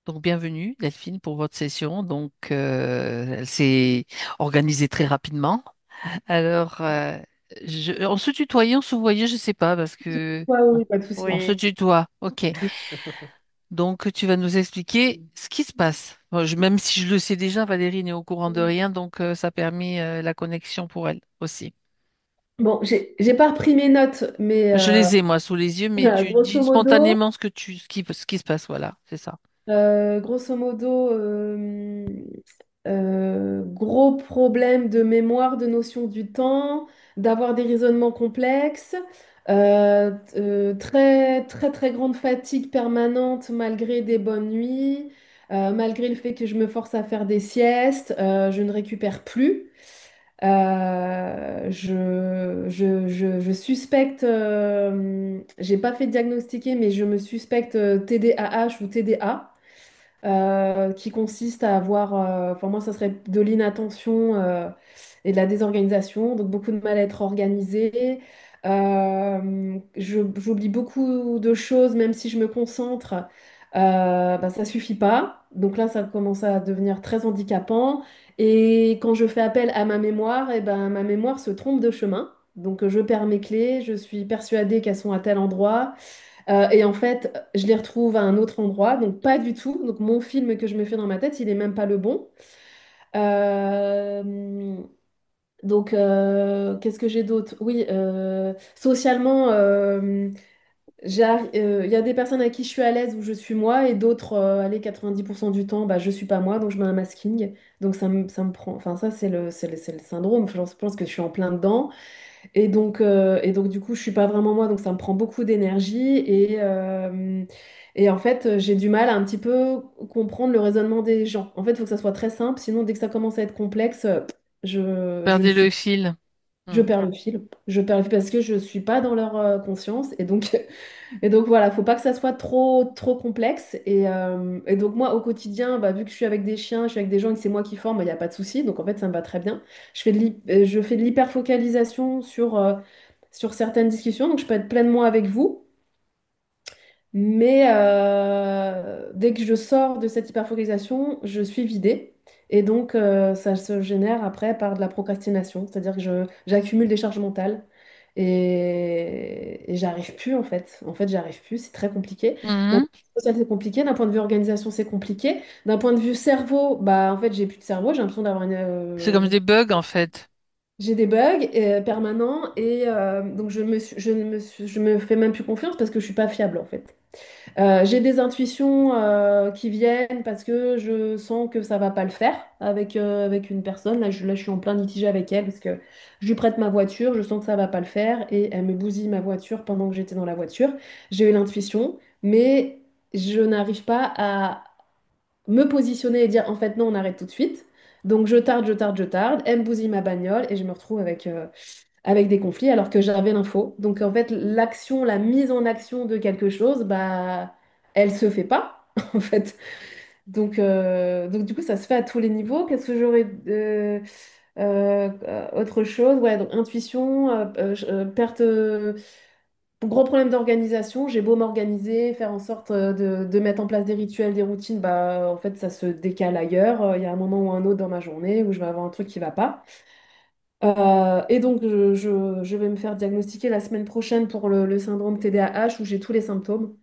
Donc, bienvenue, Delphine, pour votre session. Donc, elle s'est organisée très rapidement. Alors, on se tutoyait, on se voyait, je sais pas, parce que Ouais, oui, pas de souci. on se Oui. tutoie. OK. Donc, tu vas nous expliquer ce qui se passe. Bon, même si je le sais déjà, Valérie n'est au courant de rien, donc ça a permis la connexion pour elle aussi. Bon, j'ai pas repris mes notes, mais Je les ai, moi, sous les yeux, mais tu grosso dis modo, spontanément ce qui se passe. Voilà, c'est ça. grosso modo, gros problème de mémoire, de notion du temps, d'avoir des raisonnements complexes, très très très grande fatigue permanente malgré des bonnes nuits, malgré le fait que je me force à faire des siestes, je ne récupère plus. Je suspecte, j'ai pas fait diagnostiquer, mais je me suspecte TDAH ou TDA, qui consiste à avoir, enfin moi ça serait de l'inattention et de la désorganisation, donc beaucoup de mal à être organisé. J'oublie beaucoup de choses, même si je me concentre, bah, ça suffit pas. Donc là, ça commence à devenir très handicapant. Et quand je fais appel à ma mémoire, et ben, ma mémoire se trompe de chemin. Donc je perds mes clés, je suis persuadée qu'elles sont à tel endroit. Et en fait, je les retrouve à un autre endroit, donc pas du tout. Donc mon film que je me fais dans ma tête, il est même pas le bon. Euh, Qu'est-ce que j'ai d'autre? Oui, socialement, il y a des personnes à qui je suis à l'aise où je suis moi, et d'autres, allez, 90% du temps, bah, je suis pas moi, donc je mets un masking. Donc ça me prend, enfin ça c'est le syndrome, je pense que je suis en plein dedans. Et donc, du coup, je suis pas vraiment moi, donc ça me prend beaucoup d'énergie. Et en fait, j'ai du mal à un petit peu comprendre le raisonnement des gens. En fait, il faut que ça soit très simple, sinon, dès que ça commence à être complexe, je ne Perdez suis, le fil. je Hmm. perds le fil. Je perds le fil parce que je suis pas dans leur conscience. Et donc voilà, faut pas que ça soit trop, trop complexe. Et donc, moi, au quotidien, bah, vu que je suis avec des chiens, je suis avec des gens et que c'est moi qui forme, il n'y a pas de souci. Donc, en fait, ça me va très bien. Je fais de l'hyperfocalisation sur certaines discussions, donc je peux être pleinement avec vous, mais dès que je sors de cette hyperfocalisation, je suis vidée. Et donc, ça se génère après par de la procrastination, c'est-à-dire que j'accumule des charges mentales et j'arrive plus en fait. En fait, j'arrive plus, c'est très compliqué. D'un point Mhm. de vue social, c'est compliqué. D'un point de vue organisation, c'est compliqué. D'un point de vue cerveau, bah en fait, j'ai plus de cerveau. J'ai l'impression d'avoir C'est comme des bugs, en fait. j'ai des bugs permanents et donc je me fais même plus confiance parce que je suis pas fiable en fait. J'ai des intuitions qui viennent parce que je sens que ça va pas le faire avec une personne. Là, je suis en plein litige avec elle parce que je lui prête ma voiture, je sens que ça va pas le faire et elle me bousille ma voiture pendant que j'étais dans la voiture. J'ai eu l'intuition, mais je n'arrive pas à me positionner et dire en fait non, on arrête tout de suite. Donc je tarde, je tarde, je tarde. Elle me bousille ma bagnole et je me retrouve avec des conflits alors que j'avais l'info. Donc en fait, l'action, la mise en action de quelque chose, bah, elle se fait pas en fait. Donc du coup, ça se fait à tous les niveaux. Qu'est-ce que j'aurais autre chose? Ouais, donc intuition, perte. Gros problème d'organisation, j'ai beau m'organiser, faire en sorte de mettre en place des rituels, des routines, bah en fait ça se décale ailleurs. Il y a un moment ou un autre dans ma journée où je vais avoir un truc qui va pas. Et donc je vais me faire diagnostiquer la semaine prochaine pour le syndrome TDAH où j'ai tous les symptômes.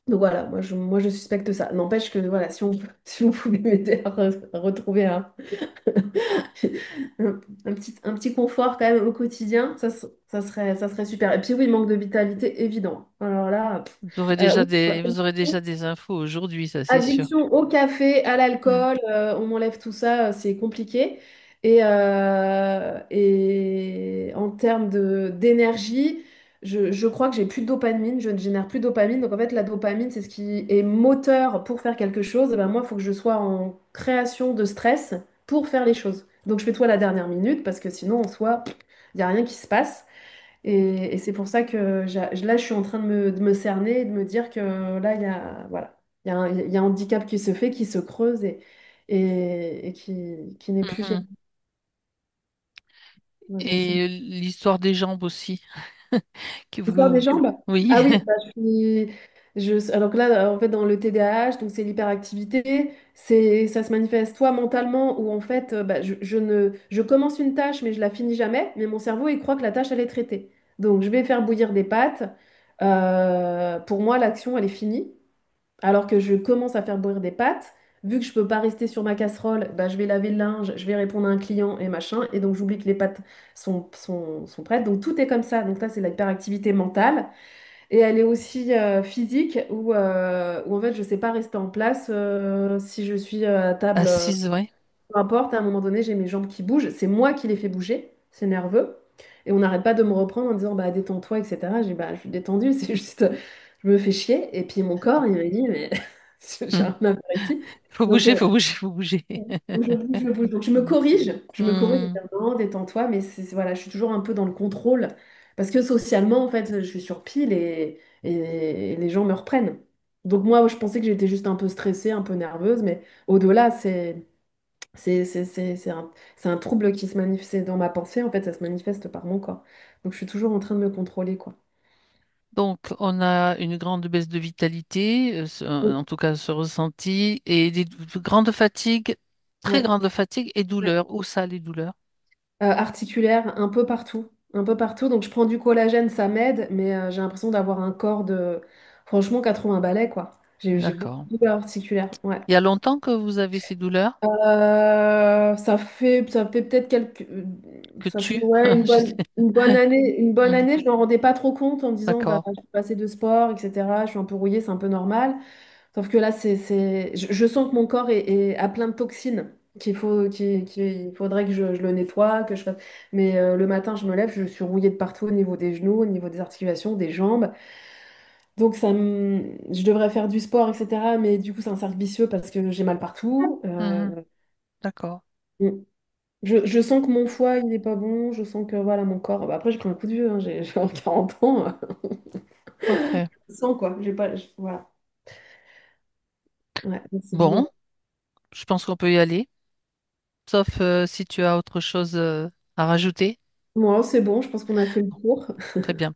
Donc voilà, moi je suspecte ça. N'empêche que voilà, si vous pouvez m'aider à retrouver un petit confort quand même au quotidien, ça serait super. Et puis oui, manque de vitalité évident. Alors là, oui, Vous aurez déjà des infos aujourd'hui, ça, c'est sûr. addiction au café, à Hmm. l'alcool, on m'enlève tout ça, c'est compliqué. Et en termes d'énergie, je crois que j'ai plus de dopamine, je ne génère plus de dopamine. Donc en fait, la dopamine, c'est ce qui est moteur pour faire quelque chose. Et ben moi, il faut que je sois en création de stress pour faire les choses. Donc je fais tout à la dernière minute parce que sinon, en soi, il n'y a rien qui se passe. Et c'est pour ça que là, je suis en train de me cerner et de me dire que là, voilà, il y a un handicap qui se fait, qui se creuse et qui n'est plus chez Mhm. moi. Donc, c'est Et l'histoire des jambes aussi. Que l'histoire vous... des jambes. Oui. Ah oui, bah, Alors que là, en fait, dans le TDAH, donc c'est l'hyperactivité, ça se manifeste soit mentalement ou en fait, bah, je commence une tâche mais je la finis jamais, mais mon cerveau il croit que la tâche elle est traitée. Donc je vais faire bouillir des pâtes. Pour moi, l'action elle est finie. Alors que je commence à faire bouillir des pâtes, vu que je peux pas rester sur ma casserole, bah, je vais laver le linge, je vais répondre à un client et machin, et donc j'oublie que les pâtes sont prêtes. Donc tout est comme ça. Donc là, c'est l'hyperactivité mentale. Et elle est aussi physique, où en fait, je sais pas rester en place si je suis à table. Assise, oui. Peu importe, à un moment donné, j'ai mes jambes qui bougent. C'est moi qui les fais bouger. C'est nerveux. Et on n'arrête pas de me reprendre en disant bah, détends-toi, etc. J'ai bah, je suis détendue, c'est juste, je me fais chier. Et puis mon corps, il m'a dit mais j'ai Hmm. un apéritif. Faut Donc, bouger, faut bouger, faut bouger. je bouge, je bouge. Donc je me corrige. Je me corrige en Hmm. disant non, détends-toi. Mais voilà, je suis toujours un peu dans le contrôle. Parce que socialement, en fait, je suis sur pile et les gens me reprennent. Donc moi, je pensais que j'étais juste un peu stressée, un peu nerveuse. Mais au-delà, c'est un trouble qui se manifeste dans ma pensée, en fait, ça se manifeste par mon corps. Donc je suis toujours en train de me contrôler, quoi. Donc, on a une grande baisse de vitalité, Oui. en tout cas ce ressenti, et de grandes fatigues, très Ouais, grandes fatigues et ouais. douleurs. Où ça, les douleurs? Articulaire, un peu partout. Un peu partout. Donc je prends du collagène, ça m'aide, mais j'ai l'impression d'avoir un corps de, franchement, 80 balais, quoi. J'ai beaucoup D'accord. de douleurs articulaires. Ouais. Il y a longtemps que vous avez ces douleurs? Ça fait peut-être Que ça fait tu? ouais, une Je bonne, sais. une bonne année. Une bonne Mhm. année, je m'en rendais pas trop compte en me disant, bah, D'accord. je suis passée de sport, etc. Je suis un peu rouillée, c'est un peu normal. Sauf que là, je sens que mon corps a plein de toxines qu'il faudrait que je le nettoie, que je fasse. Mais le matin, je me lève, je suis rouillée de partout au niveau des genoux, au niveau des articulations, des jambes. Donc je devrais faire du sport, etc. Mais du coup, c'est un cercle vicieux parce que j'ai mal partout. Mhm. D'accord. Je sens que mon foie, il n'est pas bon. Je sens que voilà, mon corps. Bah, après, j'ai pris un coup de vieux, hein, j'ai 40 ans. Ok. Je sens quoi. J'ai pas, voilà. Ouais, donc c'est Bon, douloureux. je pense qu'on peut y aller, sauf si tu as autre chose à rajouter. Moi, c'est bon, je pense qu'on a fait le tour. Très bien.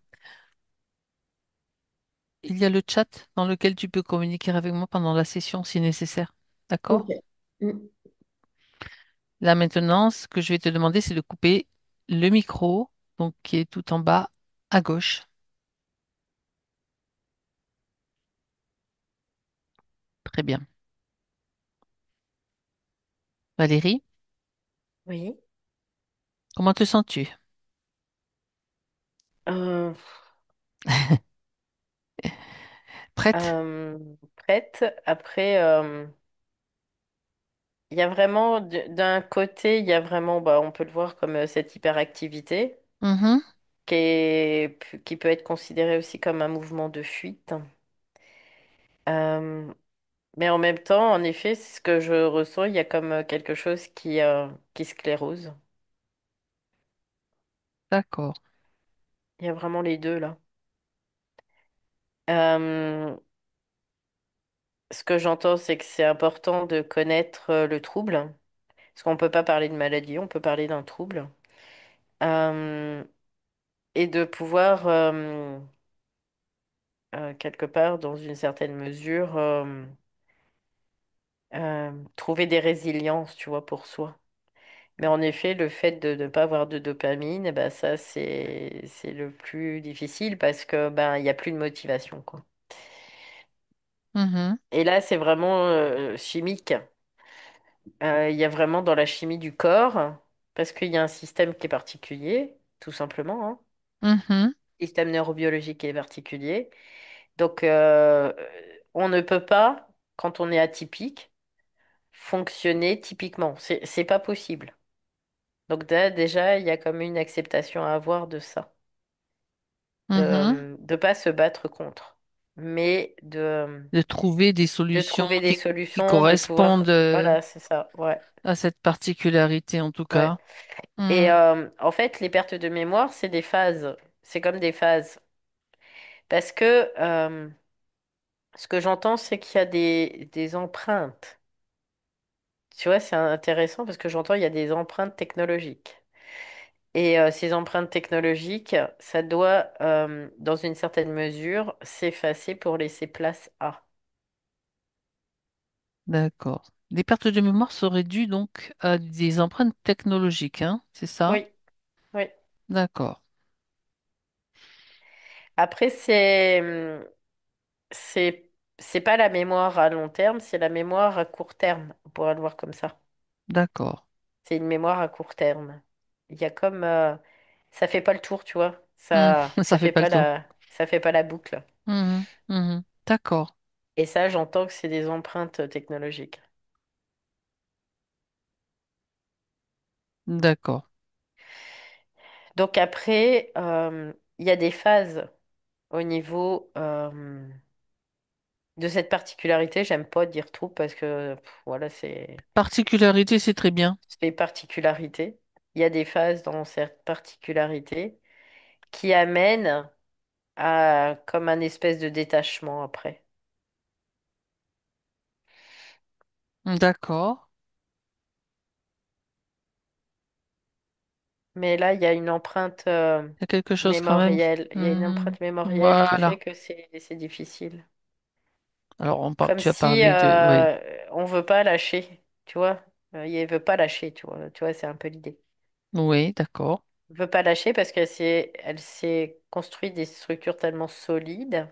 Il y a le chat dans lequel tu peux communiquer avec moi pendant la session si nécessaire. Ok. D'accord? Mm. Là maintenant, ce que je vais te demander, c'est de couper le micro, donc qui est tout en bas à gauche. Très bien. Valérie, Oui. comment te sens-tu? Euh, Prête? Prête. Après, il y a vraiment, d'un côté, il y a vraiment, bah, on peut le voir comme cette hyperactivité Mhm. qui peut être considérée aussi comme un mouvement de fuite. Euh, mais en même temps, en effet, c'est ce que je ressens, il y a comme quelque chose qui sclérose. D'accord. Il y a vraiment les deux là. Euh, Ce que j'entends, c'est que c'est important de connaître le trouble. Parce qu'on ne peut pas parler de maladie, on peut parler d'un trouble. Euh, et de pouvoir, quelque part, dans une certaine mesure, trouver des résiliences, tu vois, pour soi. Mais en effet, le fait de ne pas avoir de dopamine, eh ben, ça, c'est le plus difficile parce que ben, il n'y a plus de motivation, quoi. Mhm. Et là, c'est vraiment chimique. Il y a vraiment dans la chimie du corps, parce qu'il y a un système qui est particulier, tout simplement, hein. Mhm. Système neurobiologique qui est particulier. Donc, on ne peut pas, quand on est atypique, fonctionner typiquement. C'est pas possible. Donc, déjà, il y a comme une acceptation à avoir de ça, Mhm. de ne pas se battre contre, mais De trouver des de solutions trouver des qui solutions, de pouvoir. correspondent Voilà, c'est ça, ouais, à cette particularité en tout ouais. cas. Et Mhm. en fait, les pertes de mémoire, c'est des phases. C'est comme des phases. Parce que ce que j'entends, c'est qu'il y a des empreintes. Tu vois, c'est intéressant parce que j'entends il y a des empreintes technologiques. Et ces empreintes technologiques, ça doit, dans une certaine mesure, s'effacer pour laisser place à. D'accord. Les pertes de mémoire seraient dues donc à des empreintes technologiques, hein, c'est ça? Oui, oui. D'accord. Après, c'est, c'est pas la mémoire à long terme, c'est la mémoire à court terme. On pourra le voir comme ça. D'accord. C'est une mémoire à court terme. Il y a comme, ça fait pas le tour, tu vois. Hmm, Ça ça fait fait pas le pas tour. ça fait pas la boucle. Mhm, mhm. D'accord. Et ça, j'entends que c'est des empreintes technologiques. D'accord. Donc après, il y a des phases au niveau de cette particularité. J'aime pas dire trop parce que voilà, Particularité, c'est très bien. c'est particularité. Il y a des phases dans cette particularité qui amènent à comme un espèce de détachement après. D'accord. Mais là, il y a une empreinte Il y a quelque chose quand même. mémorielle. Il y a une Mhm. empreinte mémorielle qui fait Voilà. que c'est difficile. Alors, Comme tu as si parlé de... Oui. on veut pas lâcher, tu vois. Il veut pas lâcher, tu vois. Tu vois, c'est un peu l'idée. Oui, d'accord. Elle veut pas lâcher parce elle s'est construit des structures tellement solides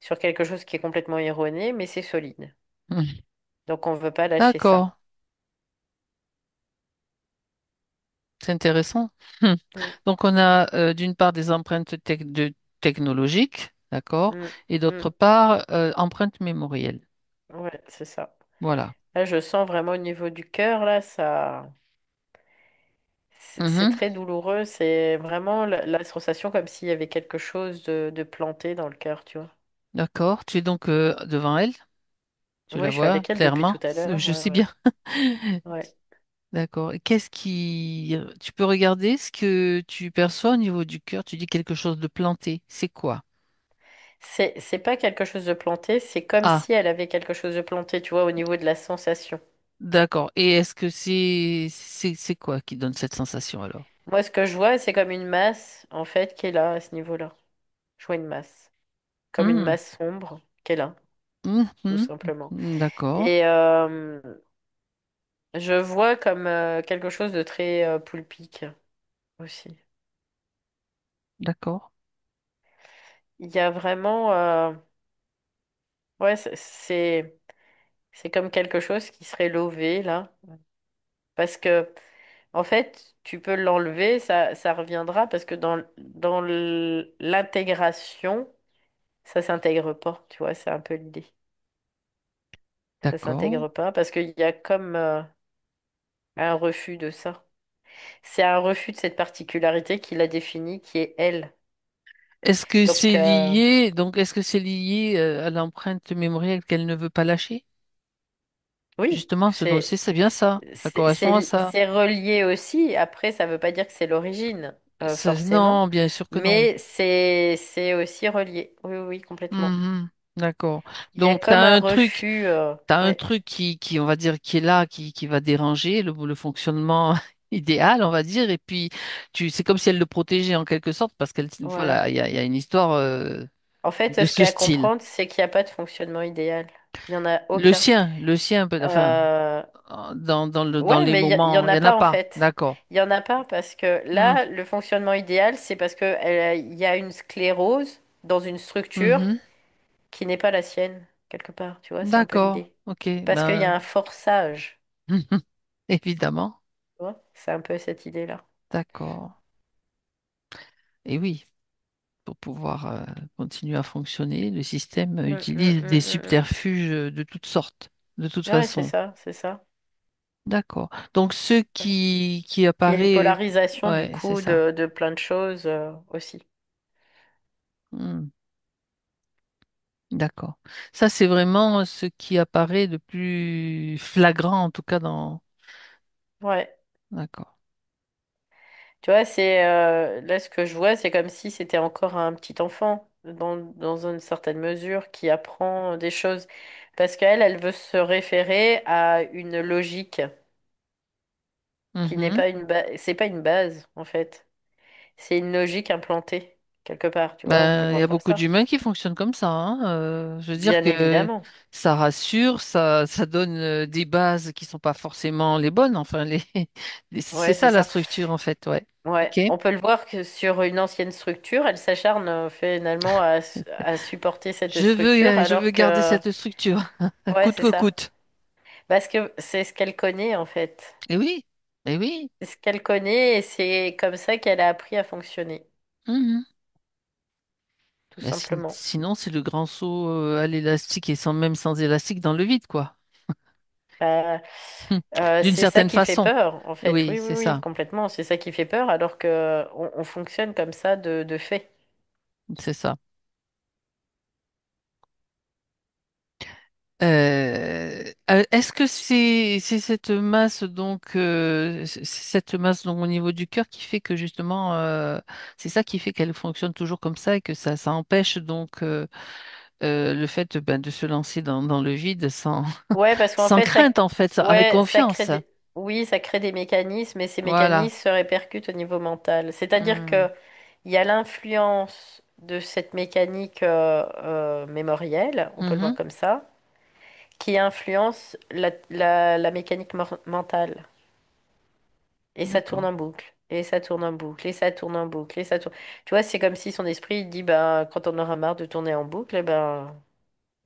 sur quelque chose qui est complètement erroné, mais c'est solide. Mhm. Donc on veut pas lâcher ça. D'accord. C'est intéressant. Hmm. Mm, Donc, on a d'une part des empreintes technologiques, d'accord, mm, et mm. d'autre part, empreintes mémorielles. Ouais, c'est ça. Voilà. Là, je sens vraiment au niveau du cœur, là, c'est Mhm. très douloureux. C'est vraiment la sensation comme s'il y avait quelque chose de planté dans le cœur, tu vois. D'accord. Tu es donc devant elle. Tu Oui, la je suis vois avec elle depuis clairement. tout à l'heure. Je Ouais, sais ouais. bien. Ouais. D'accord. Et qu'est-ce qui... Tu peux regarder ce que tu perçois au niveau du cœur. Tu dis quelque chose de planté. C'est quoi? C'est pas quelque chose de planté, c'est comme Ah, si elle avait quelque chose de planté, tu vois, au niveau de la sensation. d'accord. Et est-ce que c'est quoi qui donne cette sensation alors? Moi, ce que je vois, c'est comme une masse, en fait, qui est là, à ce niveau-là. Je vois une masse. Comme une Hmm, masse sombre qui est là, tout mhm, simplement. d'accord. Et je vois comme quelque chose de très poulpique aussi. D'accord. Il y a vraiment... ouais, c'est comme quelque chose qui serait lové, là. Parce que, en fait, tu peux l'enlever, ça reviendra, parce que dans l'intégration, ça s'intègre pas, tu vois, c'est un peu l'idée. Ça D'accord. s'intègre pas, parce qu'il y a comme un refus de ça. C'est un refus de cette particularité qui la définit, qui est elle. Est-ce que Donc, c'est lié, donc est-ce que c'est lié à l'empreinte mémorielle qu'elle ne veut pas lâcher? oui, Justement, c'est bien ça. Ça correspond à ça. c'est relié aussi. Après, ça veut pas dire que c'est l'origine, forcément, Non, bien sûr que non. mais c'est aussi relié. Oui, oui, oui, complètement. Mhm, d'accord. Il y a Donc, tu comme un as un truc, refus. t'as un Ouais, truc on va dire, qui est là, qui va déranger le fonctionnement idéal, on va dire, et puis c'est comme si elle le protégeait en quelque sorte, parce qu'elle, voilà. voilà, il y a une histoire En fait, de ce qu'il ce y a à style. comprendre, c'est qu'il n'y a pas de fonctionnement idéal. Il n'y en a Le aucun. sien, enfin, Euh, dans Ouais, les mais il y moments, en il y a en a pas en pas. fait. D'accord. Il y en a pas parce que Hmm, là, le fonctionnement idéal, c'est parce que il y a une sclérose dans une structure mhm. qui n'est pas la sienne, quelque part. Tu vois, c'est un peu D'accord. l'idée. Ok. Parce qu'il y a Ben, un forçage. évidemment. Tu vois, c'est un peu cette idée-là. D'accord. Et oui. Pour pouvoir continuer à fonctionner, le système Mm, mm, utilise des mm, mm, subterfuges de toutes sortes, de toute mm. Ouais, c'est façon. ça, c'est ça. D'accord. Donc, ce Ouais. qui Il y a une apparaît, polarisation du ouais, c'est coup ça. de plein de choses aussi. Hmm, d'accord. Ça, c'est vraiment ce qui apparaît de plus flagrant, en tout cas dans. Ouais. D'accord. Tu vois, c'est là ce que je vois, c'est comme si c'était encore un petit enfant dans une certaine mesure qui apprend des choses. Parce qu'elle, elle veut se référer à une logique. qui n'est Mhm. pas une base. C'est pas une base, en fait. C'est une logique implantée, quelque part, tu vois, on peut le Ben, il y voir a comme beaucoup ça. d'humains qui fonctionnent comme ça, hein. Je veux dire Bien que évidemment. ça rassure, ça donne des bases qui sont pas forcément les bonnes. Enfin, c'est Ouais, c'est ça la ça. structure en fait, ouais. Ouais, Ok. on peut le voir que sur une ancienne structure, elle s'acharne finalement à supporter cette structure, Je veux alors garder que, cette structure, ouais, coûte c'est que ça. coûte. Parce que c'est ce qu'elle connaît, en fait. Et oui, et oui. C'est ce qu'elle connaît et c'est comme ça qu'elle a appris à fonctionner, Mhm. tout Ben, simplement. sinon, c'est le grand saut à l'élastique et sans élastique dans le vide, quoi. Bah, D'une c'est ça certaine qui fait façon. peur, en fait. Oui, Oui, oui, c'est oui, ça, complètement. C'est ça qui fait peur, alors que on fonctionne comme ça de fait. c'est ça. Est-ce que c'est cette masse donc c'est cette masse donc au niveau du cœur qui fait que justement c'est ça qui fait qu'elle fonctionne toujours comme ça et que ça empêche donc le fait ben, de se lancer dans le vide sans Ouais, parce qu'en sans fait, crainte en fait avec ouais, ça crée confiance. des, oui, ça crée des mécanismes et ces Voilà. mécanismes se répercutent au niveau mental. C'est-à-dire Hmm. que il y a l'influence de cette mécanique mémorielle, on peut le voir Mhm. comme ça, qui influence la mécanique mentale. Et ça tourne D'accord. en boucle. Et ça tourne en boucle. Et ça tourne en boucle. Et ça tourne. Tu vois, c'est comme si son esprit il dit, ben, quand on aura marre de tourner en boucle, eh ben,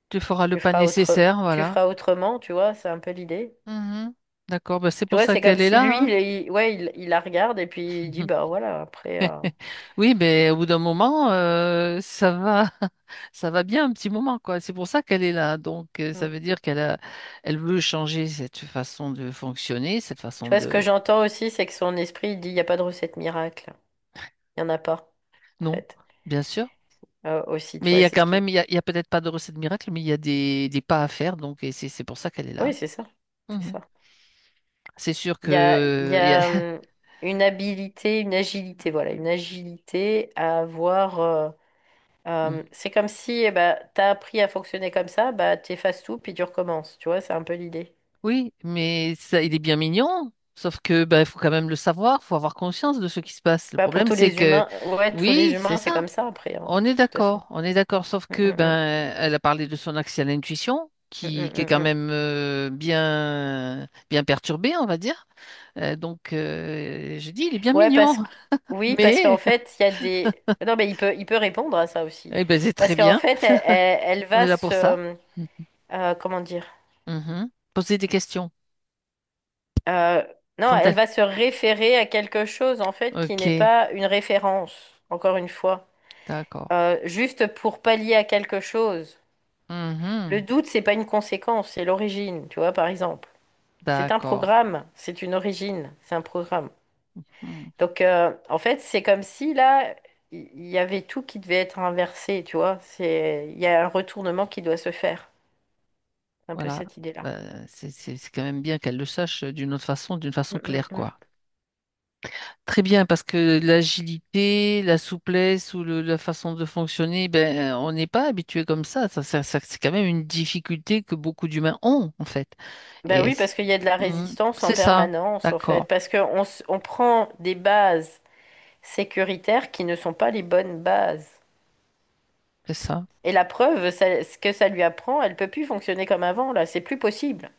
Tu feras le pas nécessaire, tu voilà. feras autrement, tu vois, c'est un peu l'idée. Mhm. D'accord, ben, c'est Tu pour vois, ça c'est comme qu'elle est si là, lui, hein. ouais, il la regarde et puis il dit, bah voilà, après. Oui, mais au bout d'un moment, ça va bien un petit moment, quoi. C'est pour ça qu'elle est là. Donc, ça Mm. veut dire elle veut changer cette façon de fonctionner, cette Tu façon vois, ce que de. j'entends aussi, c'est que son esprit, il dit, il n'y a pas de recette miracle. Il n'y en a pas, en Non, fait. bien sûr. Aussi, tu Mais il vois, y a c'est ce quand qui. même, il y a peut-être pas de recette miracle, mais il y a des pas à faire. Donc, et c'est pour ça qu'elle est là. Oui, c'est ça. C'est Mhm. ça. C'est sûr Il y que, a une habilité, une agilité, voilà, une agilité à avoir. C'est comme si eh ben, tu as appris à fonctionner comme ça, bah, tu effaces tout puis tu recommences. Tu vois, c'est un peu l'idée. Oui, mais ça, il est bien mignon. Sauf que ben, il faut quand même le savoir, il faut avoir conscience de ce qui se passe. Le Bah, pour problème, tous c'est les que humains, ouais, tous les oui, c'est humains, c'est ça. comme ça après, hein, On est de toute façon. d'accord, on est d'accord. Sauf Mm, que mm, mm. ben, elle a parlé de son accès à l'intuition, Mm, mm, qui est mm, quand mm. même bien perturbé, on va dire. Donc, je dis, il est bien Ouais, mignon, oui, parce qu'en mais fait, il y a des. Non, mais il peut répondre à ça aussi. eh ben, c'est Parce très qu'en bien. fait, elle On va est là pour ça. se. Comment dire? Mhm. Poser des questions. Euh, non, Quand elle elle... va se référer à quelque chose, en fait, qui n'est Ok, pas une référence, encore une fois. d'accord. Juste pour pallier à quelque chose. Le Mhm. doute, c'est pas une conséquence, c'est l'origine, tu vois, par exemple. C'est un D'accord. programme, c'est une origine, c'est un programme. Mhm. Donc, en fait, c'est comme si là, il y avait tout qui devait être inversé, tu vois. Il y a un retournement qui doit se faire. C'est un peu Voilà. cette idée-là. C'est quand même bien qu'elle le sache d'une Mm, façon mm, claire, mm. quoi. Très bien, parce que l'agilité, la souplesse ou la façon de fonctionner, ben, on n'est pas habitué comme ça. C'est quand même une difficulté que beaucoup d'humains ont, en fait. Ben Et oui, parce qu'il y a de la résistance en c'est ça, permanence, en fait. d'accord, Parce on prend des bases sécuritaires qui ne sont pas les bonnes bases. c'est ça. Et la preuve, ce que ça lui apprend, elle peut plus fonctionner comme avant, là. C'est plus possible.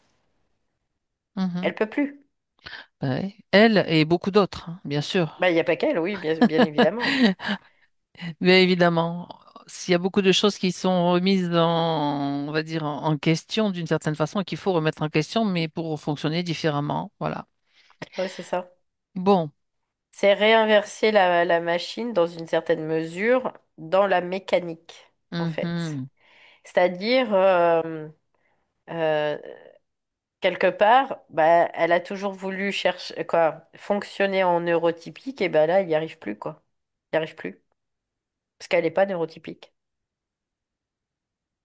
Mhm. Elle peut plus. Ouais. Elle et beaucoup d'autres, hein, bien sûr. Ben, il n'y a pas qu'elle, oui, bien évidemment. Mais évidemment, s'il y a beaucoup de choses qui sont remises on va dire, en question d'une certaine façon et qu'il faut remettre en question, mais pour fonctionner différemment, voilà. Ouais, c'est ça. Bon. C'est réinverser la machine dans une certaine mesure dans la mécanique, en fait. Mhm. C'est-à-dire, euh, quelque part, bah, elle a toujours voulu chercher, quoi, fonctionner en neurotypique, et ben là, il n'y arrive plus, quoi. Il n'y arrive plus. Parce qu'elle n'est pas neurotypique.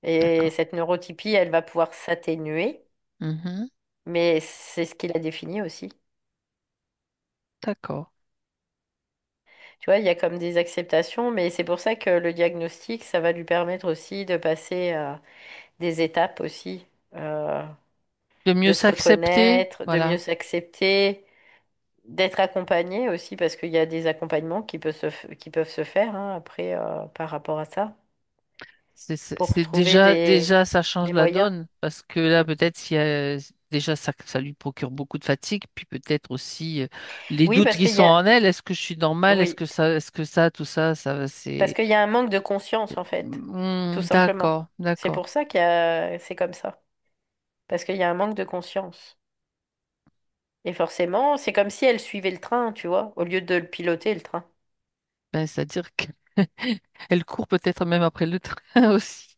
Et D'accord. cette neurotypie, elle va pouvoir s'atténuer, Mhm. mais c'est ce qu'il a défini aussi. D'accord. Tu vois, il y a comme des acceptations, mais c'est pour ça que le diagnostic, ça va lui permettre aussi de passer à des étapes aussi, De mieux de se s'accepter, reconnaître, de mieux voilà. s'accepter, d'être accompagné aussi, parce qu'il y a des accompagnements qui peuvent se faire hein, après par rapport à ça, pour trouver Déjà, ça change des la moyens. donne parce que là, Mm. peut-être, s'il y a, déjà, ça lui procure beaucoup de fatigue, puis peut-être aussi les Oui, doutes parce qui qu'il y sont a, en elle. Est-ce que je suis normale? oui, Tout ça, parce c'est. qu'il y a un manque de conscience en fait, tout simplement. D'accord, C'est d'accord. pour ça c'est comme ça, parce qu'il y a un manque de conscience. Et forcément, c'est comme si elle suivait le train, tu vois, au lieu de le piloter, le train. Ben, c'est-à-dire qu'elle court peut-être même après le train aussi.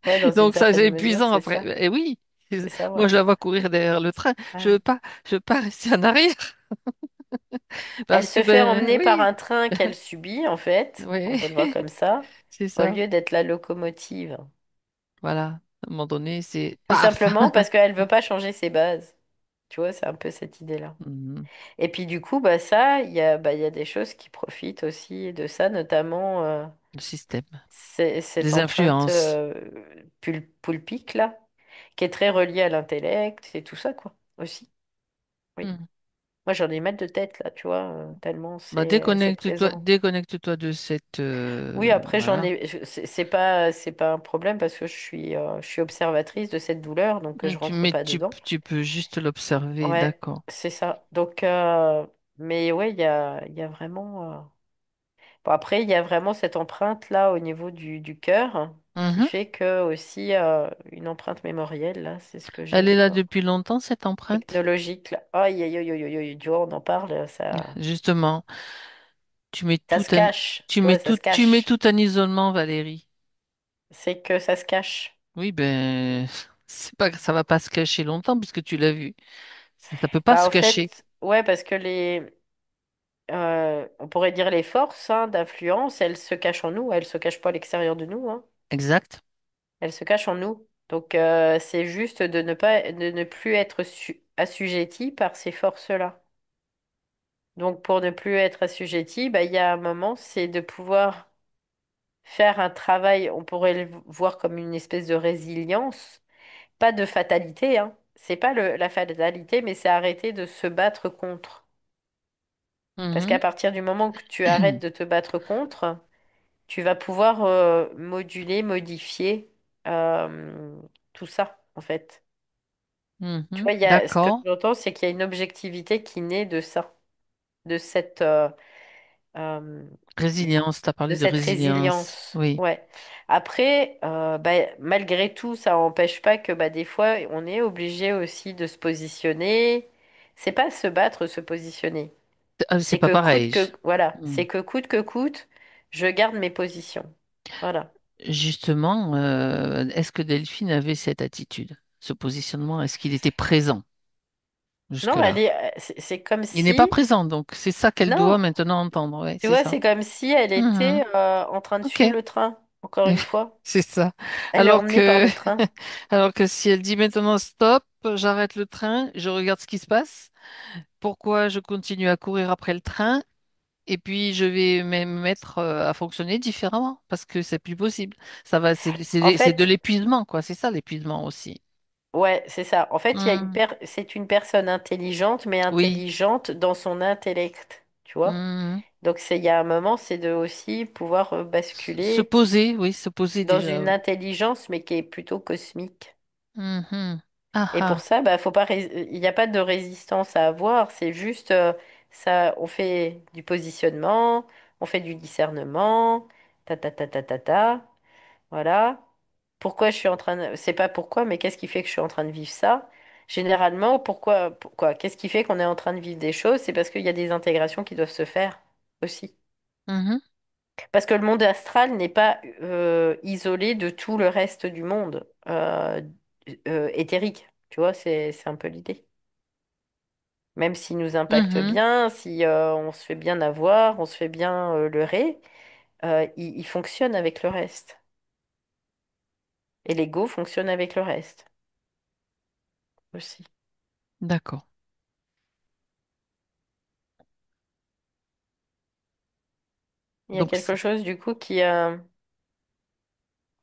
Ouais, dans une Donc ça, c'est certaine mesure, épuisant c'est après. ça. Et oui, C'est ça, moi, ouais. je la vois courir derrière le train. Ouais. Je veux pas rester en arrière Elle parce que se fait ben emmener par oui, un train qu'elle subit, en fait. On oui, peut le voir comme ça, c'est au ça. lieu d'être la locomotive. Voilà. À un moment donné, c'est Tout paf. simplement parce qu'elle veut pas changer ses bases. Tu vois, c'est un peu cette idée-là. Mhm. Et puis du coup, bah ça, il y a des choses qui profitent aussi de ça, notamment Le système, cette les empreinte influences. poulpique là, qui est très reliée à l'intellect et tout ça, quoi, aussi. Oui. Mhm. Moi, j'en ai mal de tête là, tu vois, tellement Bah, c'est présent. déconnecte-toi de cette Oui, après, voilà. c'est pas un problème parce que je suis observatrice de cette douleur, donc je rentre pas dedans. Tu peux juste l'observer, Ouais, d'accord. c'est ça. Donc, mais ouais, il y a vraiment. Bon, après, il y a vraiment cette empreinte là au niveau du cœur qui Mhm. fait que aussi une empreinte mémorielle là, c'est ce que Elle j'ai est là quoi. depuis longtemps, cette empreinte? Technologique là. Aïe aïe aïe aïe aïe, aïe, tu vois, on en parle, Justement, ça se cache. Tu vois, ça se tu mets cache. tout en isolement, Valérie. C'est que ça se cache. Oui, ben, c'est pas, ça va pas se cacher longtemps puisque tu l'as vu. Ça peut pas Bah se en cacher. fait, ouais, parce que on pourrait dire les forces hein, d'influence, elles se cachent en nous, elles se cachent pas à l'extérieur de nous, hein. Exact. Elles se cachent en nous. Donc c'est juste de ne plus être assujetti par ces forces-là. Donc pour ne plus être assujetti, bah, il y a un moment, c'est de pouvoir faire un travail, on pourrait le voir comme une espèce de résilience, pas de fatalité, hein. C'est pas la fatalité, mais c'est arrêter de se battre contre. Parce qu'à Mhm. partir du moment que tu arrêtes de te battre contre, tu vas pouvoir moduler, modifier euh, tout ça, en fait. Tu Mhm. vois, ce que D'accord. j'entends, c'est qu'il y a une objectivité qui naît de ça, de euh, Résilience, tu as de parlé de cette résilience. résilience. Oui. Ouais. Après, bah, malgré tout, ça n'empêche pas que bah, des fois, on est obligé aussi de se positionner. C'est pas se battre, se positionner. C'est C'est pas que pareil. voilà, Hmm. c'est que coûte, je garde mes positions. Voilà. Justement, est-ce que Delphine avait cette attitude, ce positionnement? Est-ce qu'il était présent Non, jusque-là? c'est comme Il n'est pas si, présent, donc c'est ça qu'elle doit non, maintenant entendre. Oui, tu c'est vois, ça. c'est comme si elle Mhm. était en train de Ok, suivre le train, encore une fois. c'est ça. Elle est Alors emmenée par que, le train. alors que si elle dit maintenant stop, j'arrête le train, je regarde ce qui se passe, pourquoi je continue à courir après le train, et puis je vais me mettre à fonctionner différemment parce que c'est plus possible. En C'est de fait, l'épuisement, quoi. C'est ça l'épuisement aussi. ouais, c'est ça. En fait, il y a Hmm. c'est une personne intelligente, mais Oui. intelligente dans son intellect, tu vois. Hmm. Donc, il y a un moment, c'est de aussi pouvoir Se basculer poser, oui, se poser dans déjà, une oui. intelligence, mais qui est plutôt cosmique. Mhm. Et pour Ah ça, bah, faut pas, il n'y a pas de résistance à avoir, c'est juste, ça, on fait du positionnement, on fait du discernement, ta, voilà. Pourquoi je suis en train de... C'est pas pourquoi, mais qu'est-ce qui fait que je suis en train de vivre ça? Généralement, pourquoi? Qu'est-ce qui fait qu'on est en train de vivre des choses? C'est parce qu'il y a des intégrations qui doivent se faire aussi. ah. Mhm. Parce que le monde astral n'est pas isolé de tout le reste du monde éthérique. Tu vois, c'est un peu l'idée. Même s'il nous impacte Mhm. bien, si on se fait bien avoir, on se fait bien leurrer, il fonctionne avec le reste. Et l'ego fonctionne avec le reste aussi. D'accord. Il y a Donc, quelque chose du coup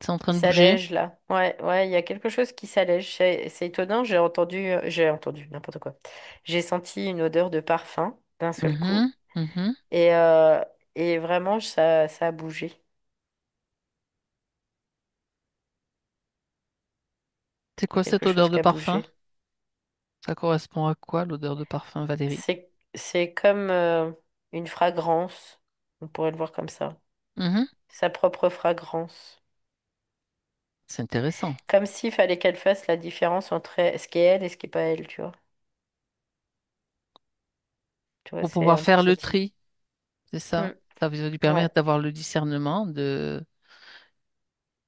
C'est en train Il de bouger? s'allège là. Ouais, ouais, il y a quelque chose qui s'allège. C'est étonnant, j'ai entendu n'importe quoi. J'ai senti une odeur de parfum d'un seul coup. Mhm, mhm. Et, euh, et vraiment, ça a bougé. C'est Il y a quoi cette quelque chose odeur de qui a parfum? bougé. Ça correspond à quoi, l'odeur de parfum, Valérie? C'est comme une fragrance. On pourrait le voir comme ça. Mhm. Sa propre fragrance. C'est intéressant. Comme s'il fallait qu'elle fasse la différence entre ce qui est elle et ce qui est pas elle, tu vois. Tu vois, Pour c'est pouvoir un peu faire le cette idée. tri, c'est ça? Hmm, Ça va lui ouais, permettre d'avoir le discernement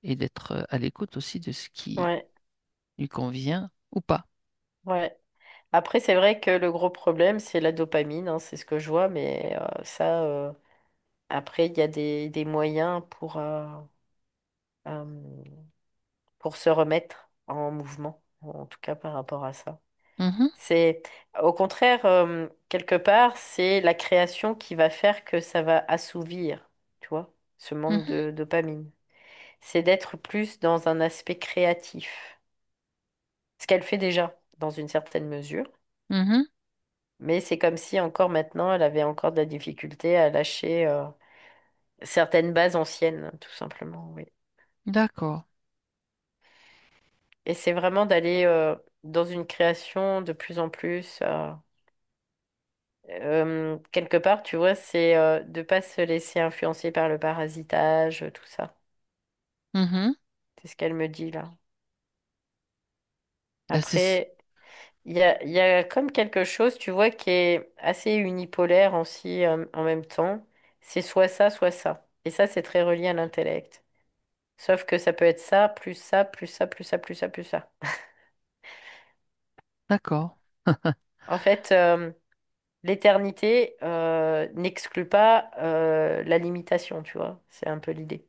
et d'être à l'écoute aussi de ce qui ouais, lui convient ou pas. ouais. Après, c'est vrai que le gros problème, c'est la dopamine, hein, c'est ce que je vois, mais ça, après, il y a des moyens euh, pour se remettre en mouvement, en tout cas par rapport à ça. Mhm, C'est, au contraire, quelque part, c'est la création qui va faire que ça va assouvir, tu vois, ce manque mhm, de dopamine. C'est d'être plus dans un aspect créatif, ce qu'elle fait déjà, dans une certaine mesure. mhm. Mais c'est comme si encore maintenant, elle avait encore de la difficulté à lâcher certaines bases anciennes, tout simplement, oui. D'accord. Et c'est vraiment d'aller dans une création de plus en plus. Quelque part, tu vois, c'est de pas se laisser influencer par le parasitage, tout ça. Mhm. C'est ce qu'elle me dit là. Ben, Après, il y a comme quelque chose, tu vois, qui est assez unipolaire aussi en même temps. C'est soit ça, soit ça. Et ça, c'est très relié à l'intellect. Sauf que ça peut être ça, plus ça, plus ça, plus ça, plus ça, plus ça. d'accord. En fait, l'éternité n'exclut pas la limitation, tu vois. C'est un peu l'idée.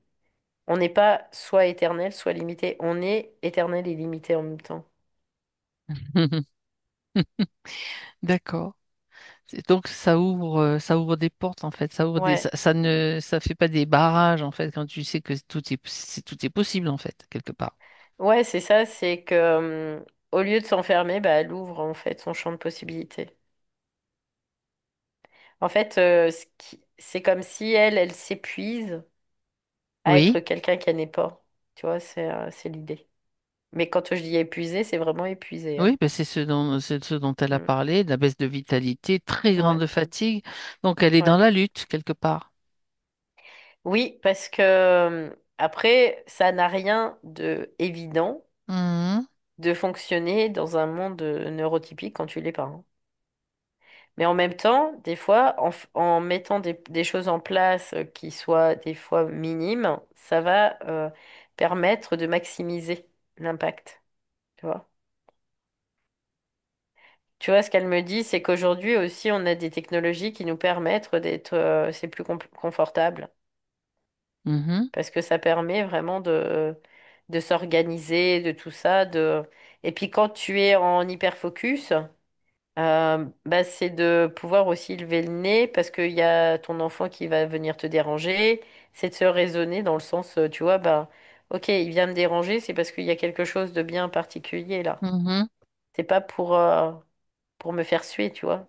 On n'est pas soit éternel, soit limité. On est éternel et limité en même temps. D'accord. Donc ça ouvre des portes en fait. Ouais, Ça fait pas des barrages en fait quand tu sais que tout est possible en fait quelque part. ouais, c'est ça. C'est que au lieu de s'enfermer, bah, elle ouvre en fait son champ de possibilités. En fait, c'est comme si elle s'épuise à être Oui, quelqu'un qu'elle n'est pas. Tu vois, c'est l'idée. Mais quand je dis épuisé, c'est vraiment épuisé, hein. oui, ben c'est ce dont elle a Mm. parlé, de la baisse de vitalité, très Ouais, grande fatigue. Donc elle est dans ouais. la lutte quelque part. Oui, parce que après, ça n'a rien de évident Mhm, de fonctionner dans un monde neurotypique quand tu l'es pas, hein. Mais en même temps, des fois, en mettant des choses en place qui soient des fois minimes, ça va permettre de maximiser l'impact. Tu vois? Tu vois, ce qu'elle me dit, c'est qu'aujourd'hui aussi, on a des technologies qui nous permettent d'être, c'est plus confortable. mhm, Parce que ça permet vraiment de s'organiser, de tout ça. Et puis quand tu es en hyperfocus, bah, c'est de pouvoir aussi lever le nez parce qu'il y a ton enfant qui va venir te déranger. C'est de se raisonner dans le sens, tu vois, bah, ok, il vient me déranger, c'est parce qu'il y a quelque chose de bien particulier là. mhm. C'est pas pour me faire suer, tu vois.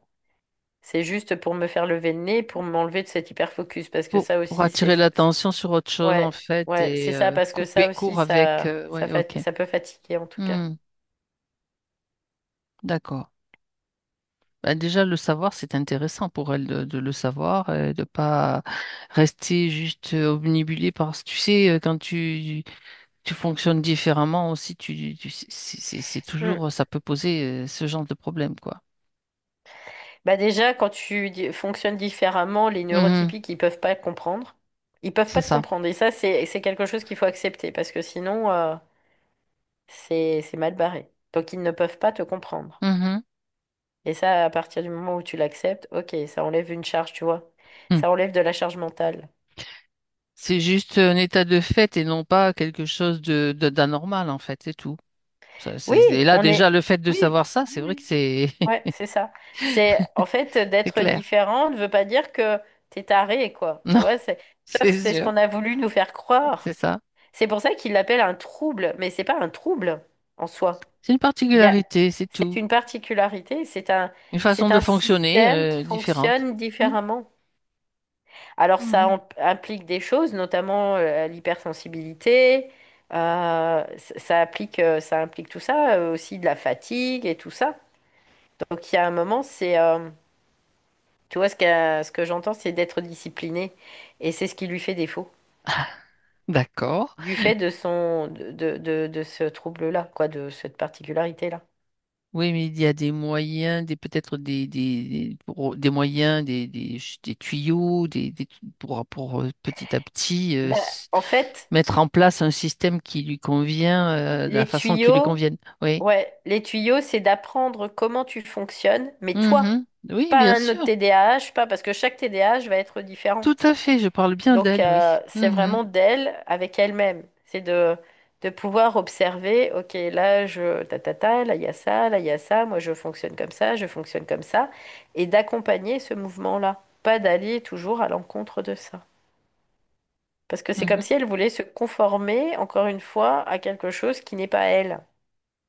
C'est juste pour me faire lever le nez, pour m'enlever de cet hyperfocus. Parce que ça Pour aussi, attirer l'attention sur autre chose en ouais, fait ouais, et c'est ça, parce que couper ça aussi, court avec. Ouais, ok. ça peut fatiguer en tout cas. Hmm, d'accord. Bah, déjà, le savoir, c'est intéressant pour elle de le savoir, de pas rester juste obnubilée parce que tu sais, quand tu fonctionnes différemment aussi, c'est Hmm. toujours, ça peut poser ce genre de problème, quoi. Bah déjà, quand tu fonctionnes différemment, les Mhm, neurotypiques, ils peuvent pas comprendre. Ils peuvent c'est pas te ça. comprendre. Et ça, c'est quelque chose qu'il faut accepter parce que sinon, c'est mal barré. Donc, ils ne peuvent pas te comprendre. Mhm, Et ça, à partir du moment où tu l'acceptes, ok, ça enlève une charge, tu vois. hmm. Ça enlève de la charge mentale. C'est juste un état de fait et non pas quelque chose d'anormal, en fait, c'est tout. Oui, Et là, on déjà, est. le fait de Oui, savoir ça, oui, c'est vrai que oui. c'est Ouais, c'est ça. C'est en fait c'est d'être clair. différent ne veut pas dire que t'es taré, quoi. Tu Non, vois, sauf c'est c'est ce sûr. qu'on a voulu nous faire croire. C'est ça. C'est pour ça qu'il l'appelle un trouble, mais c'est pas un trouble en soi. C'est une Il y a, particularité, c'est c'est tout. une particularité, Une façon c'est de un fonctionner système qui différente. fonctionne Mm. différemment. Alors ça Mhm. implique des choses, notamment l'hypersensibilité. Ça implique tout ça, aussi de la fatigue et tout ça. Donc il y a un moment, tu vois, ce que j'entends, c'est d'être discipliné. Et c'est ce qui lui fait défaut, D'accord. du fait de ce trouble-là, quoi, de cette particularité-là. Oui, mais il y a des moyens, peut-être des moyens, des tuyaux, pour petit à petit Ben, en fait, mettre en place un système qui lui convient, de la les façon qui lui tuyaux, convienne. Oui. ouais, les tuyaux, c'est d'apprendre comment tu fonctionnes, mais toi, Mhm. Oui, pas bien un autre sûr. TDAH, pas parce que chaque TDAH va être différent. Tout à fait, je parle bien Donc, d'elle, oui. c'est Mhm. vraiment d'elle avec elle-même. C'est de pouvoir observer, ok, là, là, il y a ça, là, il y a ça, moi, je fonctionne comme ça, je fonctionne comme ça, et d'accompagner ce mouvement-là, pas d'aller toujours à l'encontre de ça. Parce que c'est comme Mhm. si elle voulait se conformer, encore une fois, à quelque chose qui n'est pas elle.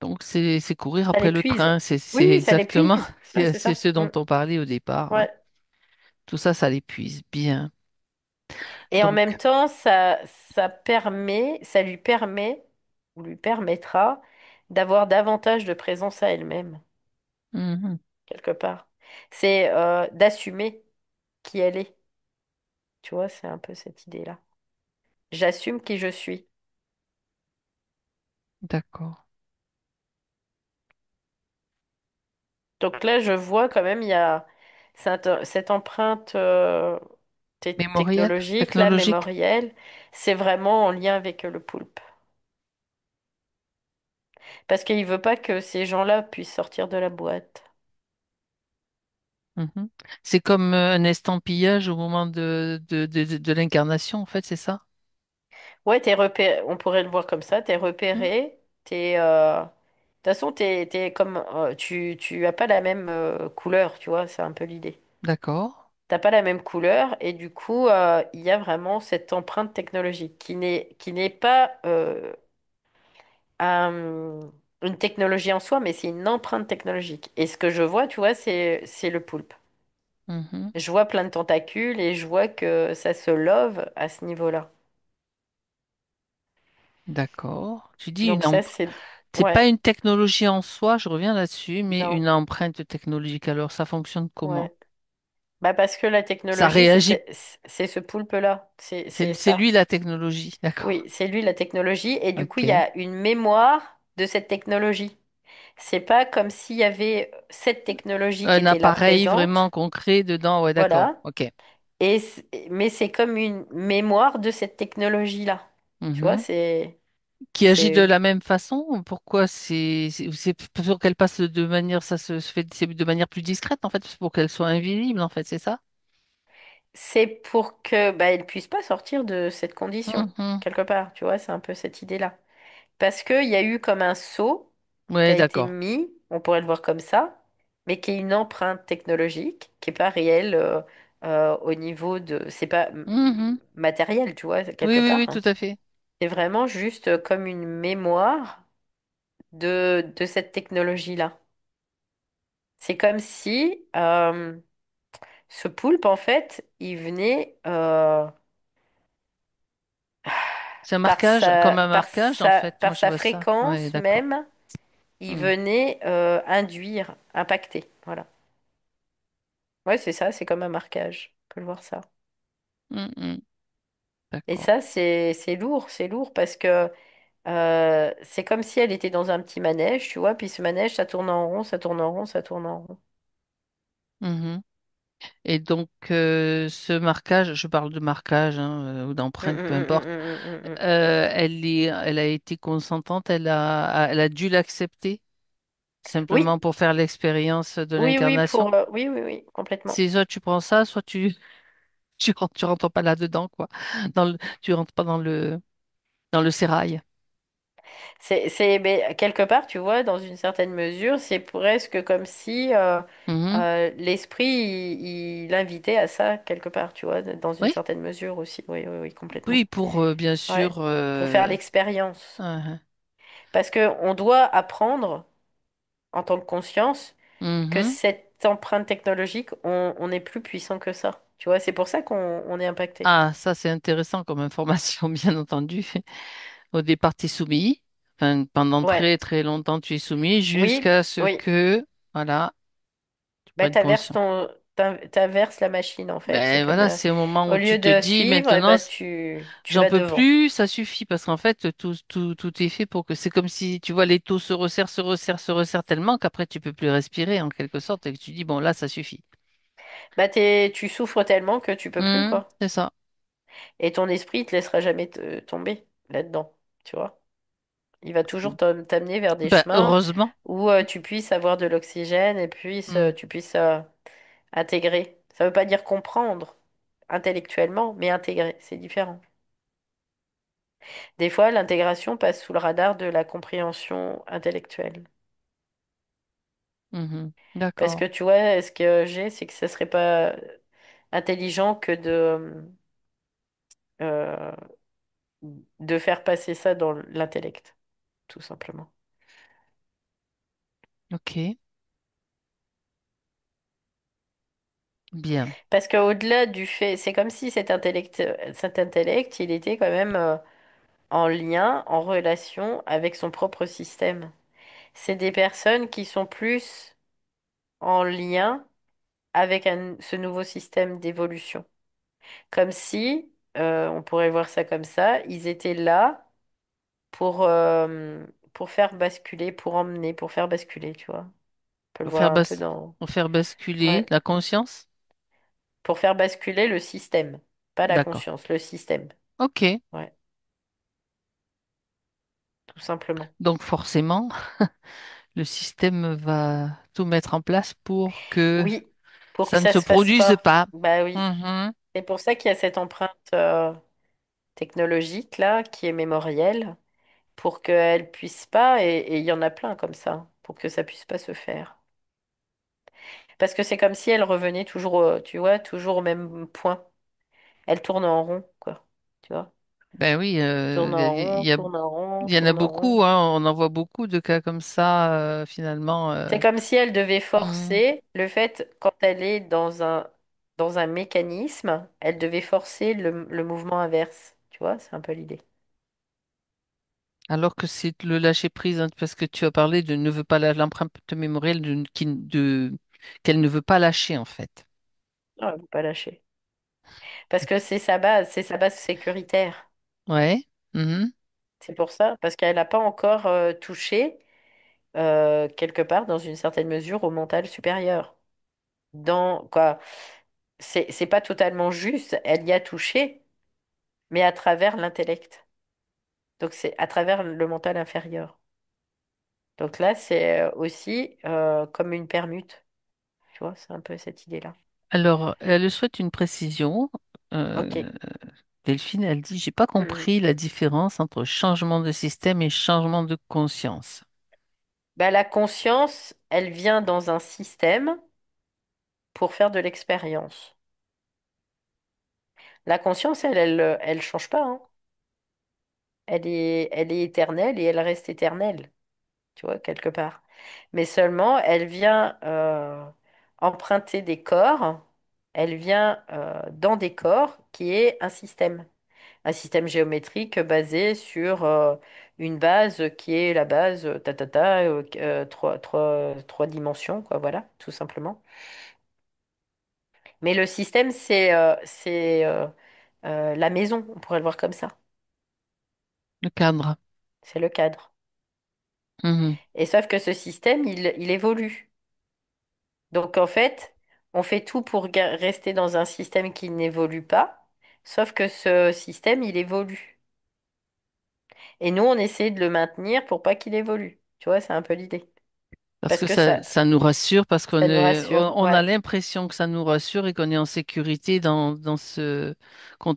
Donc, c'est courir Ça après le l'épuise. train, c'est Oui, ça exactement, l'épuise. Ouais, c'est c'est ça. ce Mm. dont on parlait au départ. Ouais. Ouais. Tout ça, ça l'épuise bien. Et en même Donc, temps, ça lui permet, ou lui permettra, d'avoir davantage de présence à elle-même, mhm. quelque part. C'est d'assumer qui elle est. Tu vois, c'est un peu cette idée-là. J'assume qui je suis. D'accord. Donc là, je vois quand même, il y a cette empreinte Mémoriel, technologique, là, technologique. mémorielle, c'est vraiment en lien avec le poulpe. Parce qu'il veut pas que ces gens-là puissent sortir de la boîte. Mhm. C'est comme un estampillage au moment de l'incarnation, en fait, c'est ça? Ouais, t'es repéré, on pourrait le voir comme ça, t'es Mhm. repéré, de toute façon, t'es comme, tu as pas la même couleur, tu vois, c'est un peu l'idée. D'accord. T'as pas la même couleur et du coup, il y a vraiment cette empreinte technologique qui n'est pas une technologie en soi, mais c'est une empreinte technologique. Et ce que je vois, tu vois, c'est le poulpe. Mhm. Je vois plein de tentacules et je vois que ça se love à ce niveau-là. D'accord. Tu dis Donc ça, c'est... c'est pas Ouais, une technologie en soi, je reviens là-dessus, mais non, une empreinte technologique. Alors, ça fonctionne comment? ouais. Bah parce que la Ça technologie, réagit. c'est ce poulpe-là. C'est C'est ça. lui la technologie. D'accord. Oui, c'est lui la technologie. Et du coup, il y Ok. a une mémoire de cette technologie. C'est pas comme s'il y avait cette technologie qui Un était là appareil vraiment présente. concret dedans. Ouais, d'accord. Voilà. Ok. Mais c'est comme une mémoire de cette technologie-là. Tu vois, Mhm. Qui agit de c'est, la même façon? Pourquoi c'est pour qu'elle passe de manière, ça se fait c'est de manière plus discrète en fait, c'est pour qu'elle soit invisible en fait, c'est ça? c'est pour que, bah, elle puisse pas sortir de cette condition, Mhm. quelque part. Tu vois, c'est un peu cette idée-là. Parce qu'il y a eu comme un sceau qui Ouais, a été d'accord. mis, on pourrait le voir comme ça, mais qui est une empreinte technologique, qui n'est pas réelle au niveau de... C'est pas Mhm. matériel, tu vois, Oui, quelque oui, part, oui, tout hein. à fait. C'est vraiment juste comme une mémoire de cette technologie-là. C'est comme si ce poulpe, en fait, il venait C'est un marquage, comme un marquage en fait. Moi, par je sa vois ça. Ouais, fréquence d'accord. même, il Mhm. venait induire, impacter. Voilà. Ouais, c'est ça, c'est comme un marquage. On peut le voir ça. Mhm. Et D'accord. ça, c'est lourd parce que c'est comme si elle était dans un petit manège, tu vois, puis ce manège, ça tourne en rond, ça tourne en rond, ça tourne en rond. Mhm. Et donc, ce marquage, je parle de marquage hein, ou Hum, d'empreinte, hum, peu hum, hum, importe. hum, hum, hum, hum. Elle a été consentante, elle a dû l'accepter Oui, simplement pour faire l'expérience de oui, oui, l'incarnation. oui, oui, oui, complètement. C'est soit tu prends ça, soit tu rentres pas là-dedans, quoi. Tu rentres pas dans le sérail. Mais quelque part, tu vois, dans une certaine mesure, c'est presque comme si Mhm. l'esprit, il invitait à ça, quelque part, tu vois, dans une Oui, certaine mesure aussi. Oui, oui, oui, complètement. oui, pour bien Ouais, sûr. pour faire l'expérience. Uh-huh. Parce que on doit apprendre, en tant que conscience, que Mhm. cette empreinte technologique, on est plus puissant que ça. Tu vois, c'est pour ça qu'on est impacté. Ah, ça c'est intéressant comme information, bien entendu. Au départ, tu es soumis. Enfin, pendant Ouais, très très longtemps, tu es soumis oui, jusqu'à ce oui. que, voilà, tu Bah, prennes conscience. t'inverses la machine, en fait. C'est Ben comme, voilà, c'est au moment au où tu lieu te de dis suivre, eh maintenant, ben, tu j'en vas peux devant. plus, ça suffit parce qu'en fait, tout est fait pour que c'est comme si, tu vois, les taux se resserrent, se resserrent, se resserrent tellement qu'après tu peux plus respirer en quelque sorte et que tu dis, bon, là, ça suffit. Bah, tu souffres tellement que tu peux plus, quoi. C'est ça. Et ton esprit, il te laissera jamais tomber là-dedans, tu vois. Il va toujours t'amener vers des Ben, chemins heureusement. où tu puisses avoir de l'oxygène et puis Hmm. tu puisses intégrer. Ça veut pas dire comprendre intellectuellement, mais intégrer, c'est différent. Des fois, l'intégration passe sous le radar de la compréhension intellectuelle. Mhm. Parce que D'accord. tu vois, ce que j'ai, c'est que ça serait pas intelligent que euh, de faire passer ça dans l'intellect, tout simplement. Ok. Bien. Parce qu'au-delà du fait, c'est comme si cet intellect, il était quand même en lien, en relation avec son propre système. C'est des personnes qui sont plus en lien avec ce nouveau système d'évolution. Comme si, on pourrait voir ça comme ça, ils étaient là pour faire basculer, pour emmener, pour faire basculer, tu vois. On peut le Pour faire voir un peu dans... pour faire basculer Ouais. la conscience? Pour faire basculer le système, pas la D'accord. conscience, le système. Ok. Ouais, tout simplement. Donc forcément, le système va tout mettre en place pour que Oui, pour que ça ne ça se se fasse produise pas. pas. Bah oui. Mhm. C'est pour ça qu'il y a cette empreinte technologique là, qui est mémorielle, pour qu'elle puisse pas, et il y en a plein comme ça, pour que ça puisse pas se faire. Parce que c'est comme si elle revenait toujours, tu vois, toujours au même point. Elle tourne en rond, quoi. Tu vois? Ben oui, Tourne en rond, tourne en rond, il y en a tourne en beaucoup, rond. hein, on en voit beaucoup de cas comme ça, finalement. C'est comme si elle devait Mhm. forcer le fait, quand elle est dans un mécanisme, elle devait forcer le mouvement inverse. Tu vois, c'est un peu l'idée. Alors que c'est le lâcher prise, hein, parce que tu as parlé de ne veut pas l'empreinte mémorielle qu'elle ne veut pas lâcher en fait. Ah, elle ne pas lâcher. Parce que c'est sa base sécuritaire. Ouais. Mhm. C'est pour ça, parce qu'elle n'a pas encore touché, quelque part, dans une certaine mesure, au mental supérieur. Dans, quoi, c'est pas totalement juste, elle y a touché, mais à travers l'intellect. Donc c'est à travers le mental inférieur. Donc là, c'est aussi comme une permute. Tu vois, c'est un peu cette idée-là. Alors, elle souhaite une précision. Ok. Euh, Delphine, elle dit, j'ai pas Mhm. compris la différence entre changement de système et changement de conscience. Bah, la conscience, elle vient dans un système pour faire de l'expérience. La conscience, elle change pas, hein. Elle est éternelle et elle reste éternelle, tu vois, quelque part. Mais seulement, elle vient emprunter des corps, elle vient dans des corps qui est un système géométrique basé sur une base qui est la base trois dimensions, quoi, voilà, tout simplement. Mais le système, c'est la maison, on pourrait le voir comme ça. Le cadre. C'est le cadre. Mhm. Et sauf que ce système, il évolue. Donc en fait, on fait tout pour rester dans un système qui n'évolue pas, sauf que ce système, il évolue. Et nous, on essaie de le maintenir pour pas qu'il évolue. Tu vois, c'est un peu l'idée. Parce Parce que que ça nous rassure, parce ça nous rassure. on a Ouais. l'impression que ça nous rassure et qu'on est en sécurité dans ce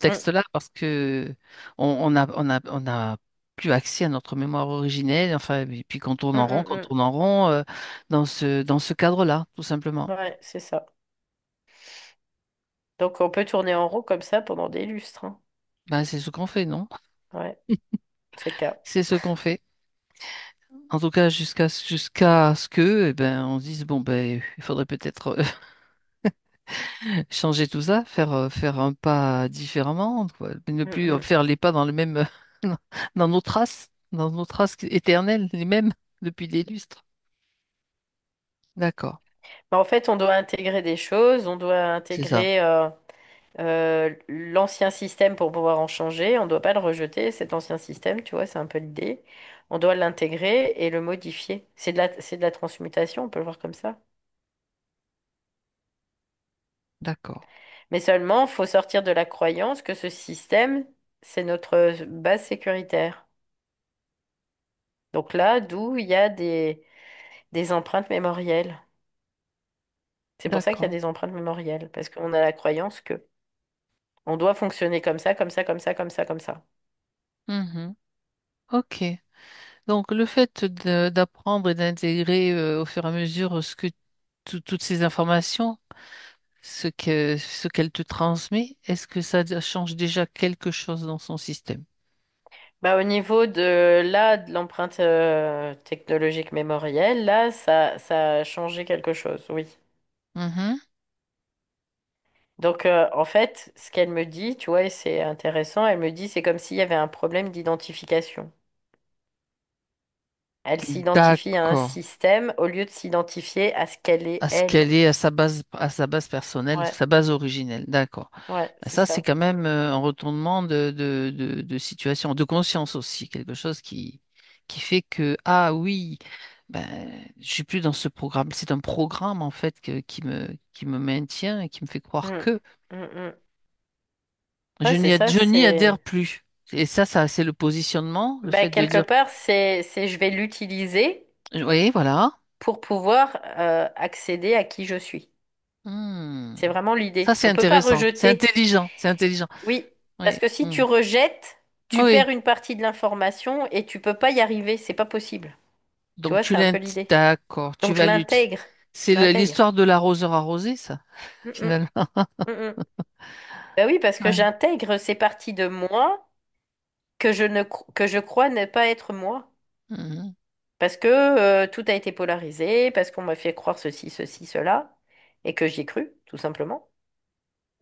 Mm. contexte-là, parce que on a plus accès à notre mémoire originelle. Enfin, et puis Mm, qu'on mm, tourne en rond dans ce cadre-là, tout simplement. Ouais, c'est ça. Donc on peut tourner en rond comme ça pendant des lustres, hein. Ben, c'est ce qu'on fait, non? Ouais, c'est le cas. C'est ce qu'on fait. En tout cas, jusqu'à ce que, eh ben, on se dise, bon, ben, il faudrait peut-être changer tout ça, faire un pas différemment, quoi. Ne Mm, plus mm. faire les pas dans le même, dans nos traces éternelles, les mêmes depuis des lustres. D'accord, Mais en fait, on doit intégrer des choses, on doit c'est ça. intégrer l'ancien système pour pouvoir en changer. On ne doit pas le rejeter, cet ancien système, tu vois, c'est un peu l'idée. On doit l'intégrer et le modifier. C'est de la transmutation, on peut le voir comme ça. D'accord, Mais seulement, il faut sortir de la croyance que ce système, c'est notre base sécuritaire. Donc là, d'où il y a des empreintes mémorielles. C'est pour ça qu'il y a d'accord. des empreintes mémorielles, parce qu'on a la croyance que on doit fonctionner comme ça, comme ça, comme ça, comme ça, comme ça. Mhm. Ok. Donc, le fait d'apprendre et d'intégrer au fur et à mesure toutes ces informations, ce qu'elle te transmet, est-ce que ça change déjà quelque chose dans son système? Bah, au niveau de l'empreinte technologique mémorielle, là, ça a changé quelque chose, oui. Mhm. Donc, en fait, ce qu'elle me dit, tu vois, et c'est intéressant, elle me dit c'est comme s'il y avait un problème d'identification. Elle s'identifie à un D'accord. système au lieu de s'identifier à ce qu'elle est À ce elle. qu'elle est, à sa base personnelle, Ouais, sa base originelle. D'accord. ouais, c'est Ça, c'est ça. quand même un retournement de situation, de conscience aussi, quelque chose qui fait que, ah oui, ben, je suis plus dans ce programme. C'est un programme, en fait, qui me maintient et qui me fait croire Mm, que mm. Ouais, c'est ça, je n'y adhère c'est... plus. Et ça, c'est le positionnement, le Bah, fait de quelque dire, part, c'est je vais l'utiliser oui, voilà. pour pouvoir accéder à qui je suis. Hmm. C'est vraiment Ça, l'idée. c'est On peut pas intéressant. C'est rejeter. intelligent. C'est intelligent. Oui, parce Oui. que si Hmm. tu rejettes, tu Oui. perds une partie de l'information et tu peux pas y arriver. C'est pas possible. Tu Donc vois, c'est un peu l'idée. d'accord, tu Donc je vas lutter. l'intègre. C'est Je l'intègre. l'histoire de l'arroseur arrosé, ça, Mm, mm, finalement. mm, mm. Bah oui, parce que Ouais. j'intègre ces parties de moi que je crois ne pas être moi. Mhm. Parce que tout a été polarisé, parce qu'on m'a fait croire ceci, cela, et que j'y ai cru, tout simplement.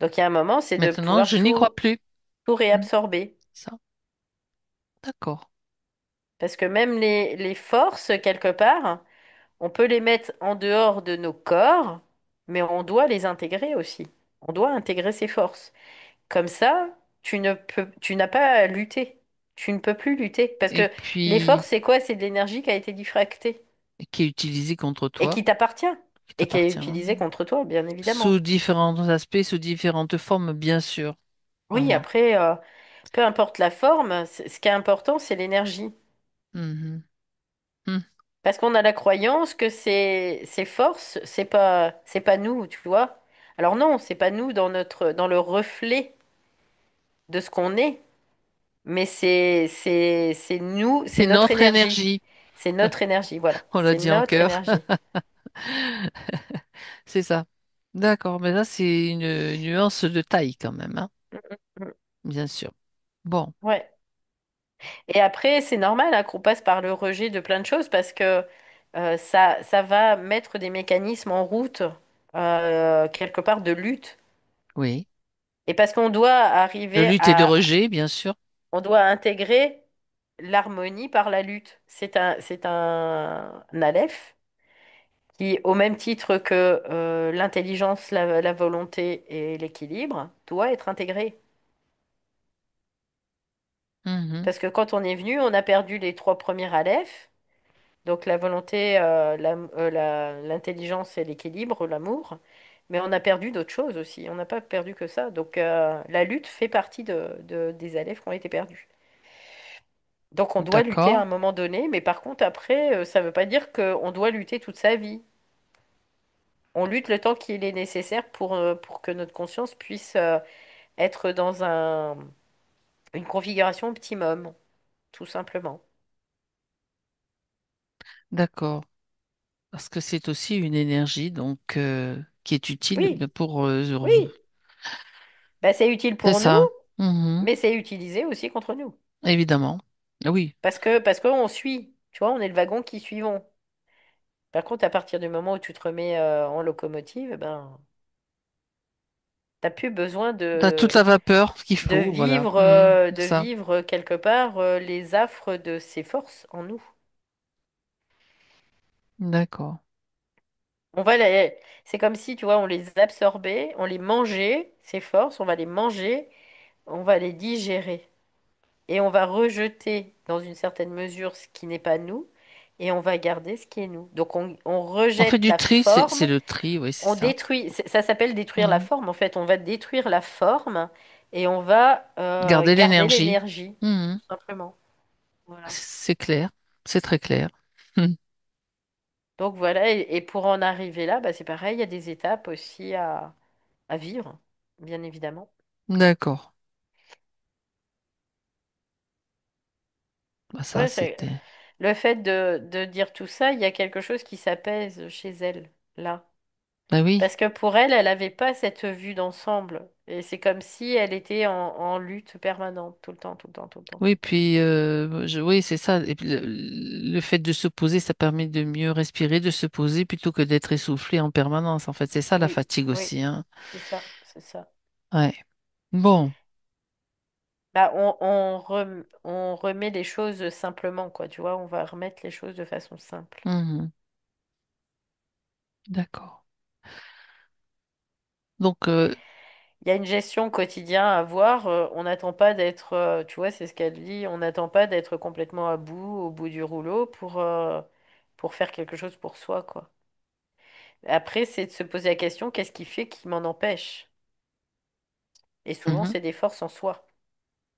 Donc il y a un moment, c'est de Maintenant, pouvoir je n'y crois plus. tout Mhm. réabsorber. Ça, d'accord. Parce que même les forces, quelque part, on peut les mettre en dehors de nos corps, mais on doit les intégrer aussi. On doit intégrer ces forces. Comme ça, tu n'as pas à lutter. Tu ne peux plus lutter. Parce Et que les forces, puis, c'est quoi? C'est de l'énergie qui a été diffractée qui est utilisé contre et toi, qui t'appartient. qui Et qui est t'appartient, hein. utilisée contre toi, bien évidemment. Sous différents aspects, sous différentes formes, bien sûr. Oui, Voilà. après, peu importe la forme, ce qui est important, c'est l'énergie. Mhm. Mhm. Parce qu'on a la croyance que ces forces, c'est pas nous, tu vois. Alors non, c'est pas nous dans le reflet de ce qu'on est, mais c'est nous, c'est C'est notre notre énergie. énergie. C'est notre énergie, voilà. On l'a C'est dit en notre chœur. énergie. C'est ça. D'accord, mais là, c'est une nuance de taille quand même, hein, Mm. bien sûr. Bon, Ouais. Et après, c'est normal hein, qu'on passe par le rejet de plein de choses parce que ça va mettre des mécanismes en route, quelque part de lutte. oui. Et parce qu'on doit De arriver lutte et de rejet, bien sûr. on doit intégrer l'harmonie par la lutte. C'est un aleph qui, au même titre que l'intelligence, la volonté et l'équilibre, doit être intégré. Mhm. Parce que quand on est venu, on a perdu les trois premiers alephes. Donc la volonté, l'intelligence et l'équilibre, l'amour. Mais on a perdu d'autres choses aussi. On n'a pas perdu que ça. Donc la lutte fait partie des élèves qui ont été perdus. Donc on doit lutter à D'accord, un moment donné, mais par contre après, ça ne veut pas dire qu'on doit lutter toute sa vie. On lutte le temps qu'il est nécessaire pour que notre conscience puisse être dans une configuration optimum, tout simplement. D'accord. Parce que c'est aussi une énergie donc qui est utile Oui, pour oui. Ben, c'est utile c'est pour nous, ça. Mhm. mais c'est utilisé aussi contre nous. Évidemment. Oui. Parce qu'on suit, tu vois, on est le wagon qui suivons. Par contre, à partir du moment où tu te remets en locomotive, eh ben, t'as plus besoin T'as toute la vapeur qu'il faut, voilà. Mhm. de Ça. vivre quelque part les affres de ces forces en nous. D'accord. On va les... C'est comme si, tu vois, on les absorbait, on les mangeait, ces forces, on va les manger, on va les digérer. Et on va rejeter dans une certaine mesure ce qui n'est pas nous, et on va garder ce qui est nous. Donc on On fait rejette du la tri, c'est forme, le tri, oui, c'est on ça. détruit, ça s'appelle détruire la Mhm. forme en fait, on va détruire la forme et on va Garder garder l'énergie. l'énergie, Mhm. tout simplement. Voilà. C'est clair. C'est très clair. Mhm. Donc voilà, et pour en arriver là, bah, c'est pareil, il y a des étapes aussi à vivre, bien évidemment. D'accord. Bah, ça, Ouais, c'était. le fait de dire tout ça, il y a quelque chose qui s'apaise chez elle, là. Bah oui. Parce que pour elle, elle n'avait pas cette vue d'ensemble. Et c'est comme si elle était en lutte permanente, tout le temps, tout le temps, tout le temps, tout Oui, le temps. puis oui, c'est ça. Et puis le fait de se poser, ça permet de mieux respirer, de se poser plutôt que d'être essoufflé en permanence. En fait, c'est ça la Oui, fatigue oui, aussi, hein. c'est ça, c'est ça. Ouais. Bon. Bah, on remet les choses simplement, quoi, tu vois, on va remettre les choses de façon simple. Mhm. D'accord. Donc, Il y a une gestion quotidienne à avoir, on n'attend pas d'être, tu vois, c'est ce qu'elle dit, on n'attend pas d'être complètement à bout, au bout du rouleau pour faire quelque chose pour soi, quoi. Après, c'est de se poser la question, qu'est-ce qui fait qui m'en empêche? Et souvent, mhm, c'est des forces en soi.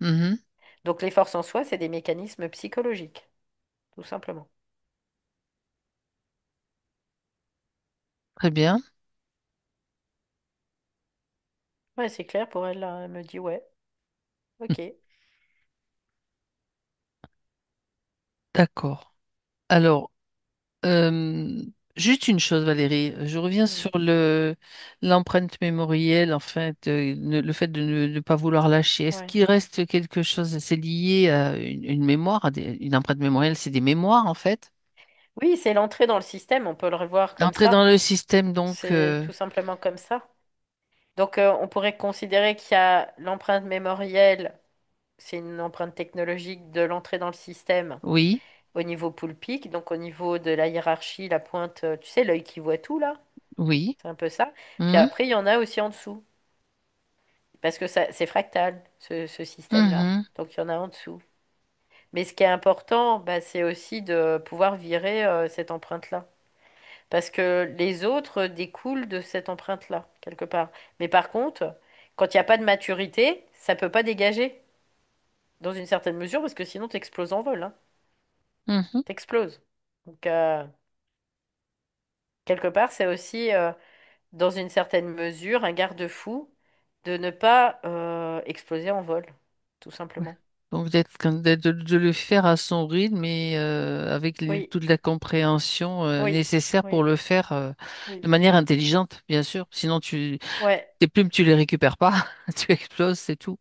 mhm. Donc les forces en soi, c'est des mécanismes psychologiques, tout simplement. Très bien. Ouais, c'est clair pour elle, là. Elle me dit ouais, ok. D'accord. Alors, euh, juste une chose, Valérie. Je reviens Hmm. sur l'empreinte mémorielle, en fait, le fait de ne pas vouloir lâcher. Est-ce Ouais. qu'il reste quelque chose, c'est lié à une mémoire, une empreinte mémorielle, c'est des mémoires, en fait. Oui, c'est l'entrée dans le système, on peut le revoir comme Entrer dans ça. le système, donc, C'est tout simplement comme ça. Donc on pourrait considérer qu'il y a l'empreinte mémorielle, c'est une empreinte technologique de l'entrée dans le système oui, au niveau poulpique, donc au niveau de la hiérarchie, la pointe, tu sais, l'œil qui voit tout là, oui. c'est un peu ça. Puis Mhm, après, il y en a aussi en dessous. Parce que ça, c'est fractal, ce système-là. mhm. Donc il y en a en dessous. Mais ce qui est important, bah, c'est aussi de pouvoir virer cette empreinte-là. Parce que les autres découlent de cette empreinte-là, quelque part. Mais par contre, quand il n'y a pas de maturité, ça peut pas dégager, dans une certaine mesure, parce que sinon tu exploses en vol. Hein. Mhm. T'exploses. Donc, quelque part, c'est aussi, dans une certaine mesure, un garde-fou de ne pas exploser en vol, tout simplement. Donc de le faire à son rythme et avec Oui, toute la compréhension oui, nécessaire pour oui, le faire de oui. manière intelligente, bien sûr. Sinon, Ouais. tes plumes, tu les récupères pas, tu exploses, c'est tout.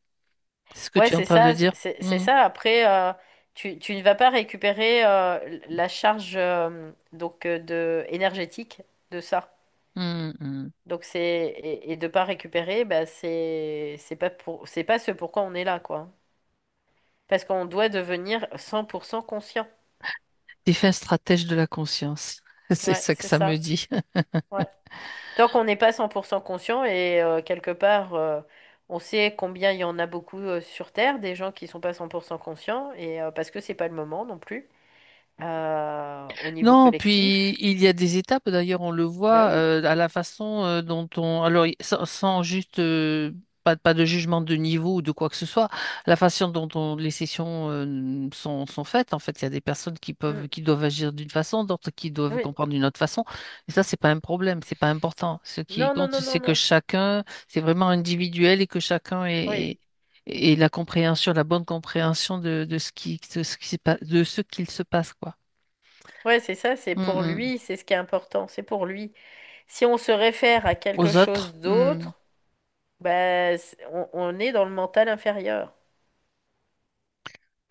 C'est ce que Ouais, tu es en c'est train de ça, dire. c'est ça. Après, tu ne vas pas récupérer la charge énergétique de ça. Mhm, mhm. Donc et de pas récupérer, bah c'est pas ce pourquoi on est là, quoi. Parce qu'on doit devenir 100% conscient. T'es fait un stratège de la conscience. C'est Ouais, ça que c'est ça me ça. dit. Ouais. Tant qu'on n'est pas 100% conscient et quelque part on sait combien il y en a beaucoup sur Terre, des gens qui sont pas 100% conscients et parce que c'est pas le moment non plus. Au niveau Non, puis collectif. il y a des étapes, d'ailleurs, on le Ben voit oui, à la façon dont on... Alors, sans juste... pas de jugement de niveau ou de quoi que ce soit, la façon dont les sessions sont faites, en fait, il y a des personnes mm, qui doivent agir d'une façon, d'autres qui doivent oui. comprendre d'une autre façon. Et ça, c'est pas un problème, c'est pas important. Ce qui Non, non, compte, non, non, c'est que non. chacun, c'est vraiment individuel et que chacun Oui, et la compréhension, la bonne compréhension de ce qui de ce qu'il se passe, quoi. Ouais, c'est ça, c'est pour Mm. lui, c'est ce qui est important, c'est pour lui. Si on se réfère à quelque Aux chose autres? Mm. d'autre, bah, on est dans le mental inférieur,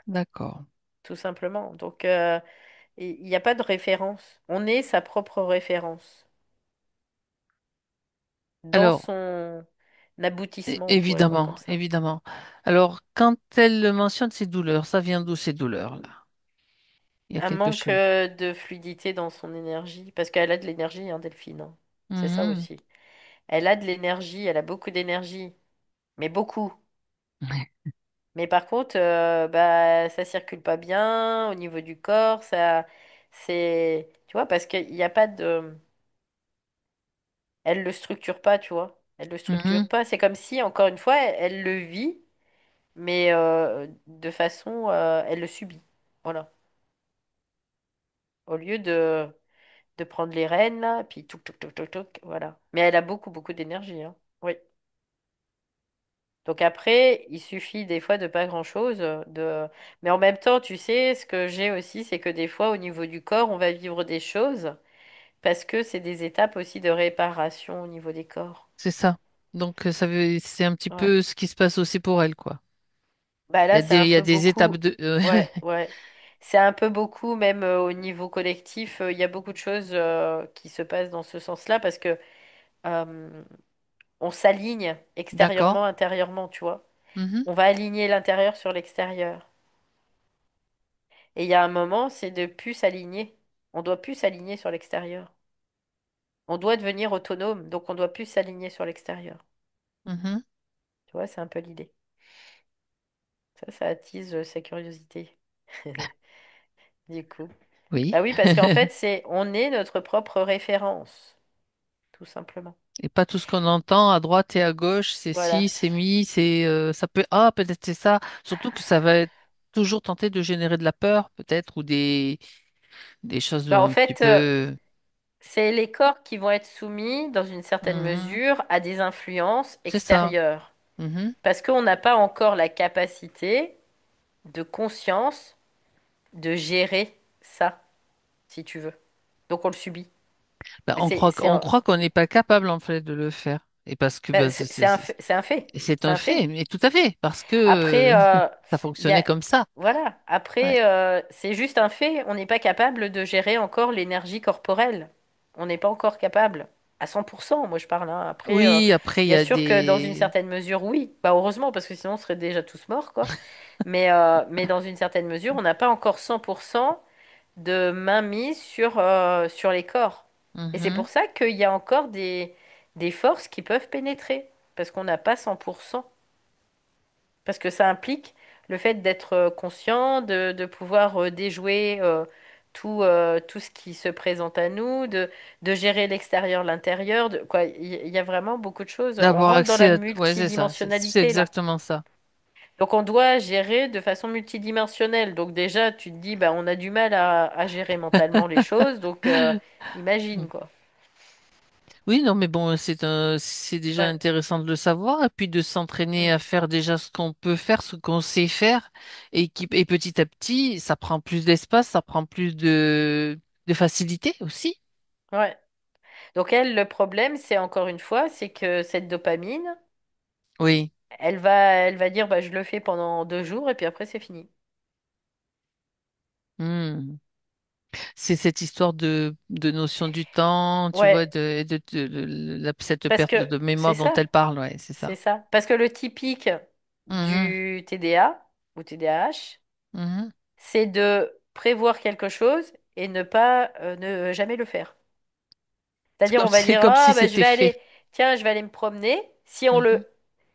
D'accord. tout simplement. Donc, il n'y a pas de référence. On est sa propre référence dans Alors, son aboutissement, on pourrait voir comme évidemment, ça. évidemment. Alors, quand elle mentionne ses douleurs, ça vient d'où ces douleurs-là? Il y a Un quelque manque chose. de fluidité dans son énergie, parce qu'elle a de l'énergie, hein, Delphine, hein. C'est ça Mhm. aussi. Elle a de l'énergie, elle a beaucoup d'énergie, mais beaucoup. Mais par contre, bah, ça circule pas bien au niveau du corps, ça, c'est, tu vois, parce qu'il n'y a pas de, elle le structure pas, tu vois, elle le structure Mhm. pas. C'est comme si, encore une fois, elle le vit, mais de façon, elle le subit, voilà. Au lieu de prendre les rênes là, puis touc touc touc touc touc, voilà. Mais elle a beaucoup beaucoup d'énergie, hein. Oui. Donc après, il suffit des fois de pas grand-chose, mais en même temps, tu sais, ce que j'ai aussi, c'est que des fois, au niveau du corps, on va vivre des choses parce que c'est des étapes aussi de réparation au niveau des corps. C'est ça. Donc, c'est un petit Ouais. peu ce qui se passe aussi pour elle, quoi. Bah là, c'est un Il y a peu des étapes beaucoup. de. Ouais, ouais. C'est un peu beaucoup, même au niveau collectif, il y a beaucoup de choses qui se passent dans ce sens-là parce que euh, on s'aligne D'accord. extérieurement, intérieurement, tu vois. Mhm. On va aligner l'intérieur sur l'extérieur. Et il y a un moment, c'est de plus s'aligner. On doit plus s'aligner sur l'extérieur. On doit devenir autonome, donc on doit plus s'aligner sur l'extérieur. Mhm. Tu vois, c'est un peu l'idée. Ça attise sa curiosité. Du coup. Oui. Bah oui, parce qu'en fait, on est notre propre référence, tout simplement. Et pas tout ce qu'on entend à droite et à gauche, c'est ci, Voilà. c'est mi, c'est ça peut ah peut-être c'est ça. Surtout que ça va toujours tenter de générer de la peur, peut-être, ou des choses Bah en un petit fait, peu. c'est les corps qui vont être soumis, dans une certaine Mhm. mesure, à des influences C'est ça. extérieures. Mhm. Parce qu'on n'a pas encore la capacité de conscience de gérer ça, si tu veux. Donc on le subit. Ben, Mais c'est c'est on un, croit qu'on n'est pas capable en fait de le faire. Et parce que bah, ben, c'est un fait. C'est un fait. c'est C'est un un fait, fait. mais tout à fait, parce que Après, ça il y a, fonctionnait comme ça. voilà. Ouais. Après, c'est juste un fait. On n'est pas capable de gérer encore l'énergie corporelle. On n'est pas encore capable. À 100%, moi je parle, hein. Après, Oui, après il y bien a sûr que dans une des. certaine mesure, oui. Bah heureusement, parce que sinon on serait déjà tous morts, quoi. Mais dans une certaine mesure, on n'a pas encore 100% de mainmise sur les corps. Et c'est Mhm. pour ça qu'il y a encore des forces qui peuvent pénétrer, parce qu'on n'a pas 100%. Parce que ça implique le fait d'être conscient, de pouvoir déjouer tout ce qui se présente à nous, de gérer l'extérieur, l'intérieur, quoi. Il y a vraiment beaucoup de choses. On D'avoir rentre dans la accès à. Ouais, c'est ça. C'est multidimensionnalité là. exactement ça. Donc on doit gérer de façon multidimensionnelle. Donc déjà, tu te dis, bah, on a du mal à gérer mentalement les choses. Donc imagine quoi. Oui, non, mais bon, c'est déjà Ouais. intéressant de le savoir et puis de s'entraîner Mm. à faire déjà ce qu'on peut faire, ce qu'on sait faire et petit à petit, ça prend plus d'espace, ça prend plus de facilité aussi. Ouais. Donc elle, le problème, c'est encore une fois, c'est que cette dopamine, Oui. elle va dire, bah, je le fais pendant 2 jours et puis après c'est fini. Hmm. C'est cette histoire de notion du temps, tu vois, Ouais, cette parce perte que de mémoire c'est dont ça, elle parle, ouais, c'est c'est ça. ça. Parce que le typique Mhm, du TDA ou TDAH, mhm. c'est de prévoir quelque chose et ne pas, ne jamais le faire. C'est-à-dire, on va C'est dire, comme si ah, bah, c'était fait. tiens, je vais aller me promener. Si on Mhm. le,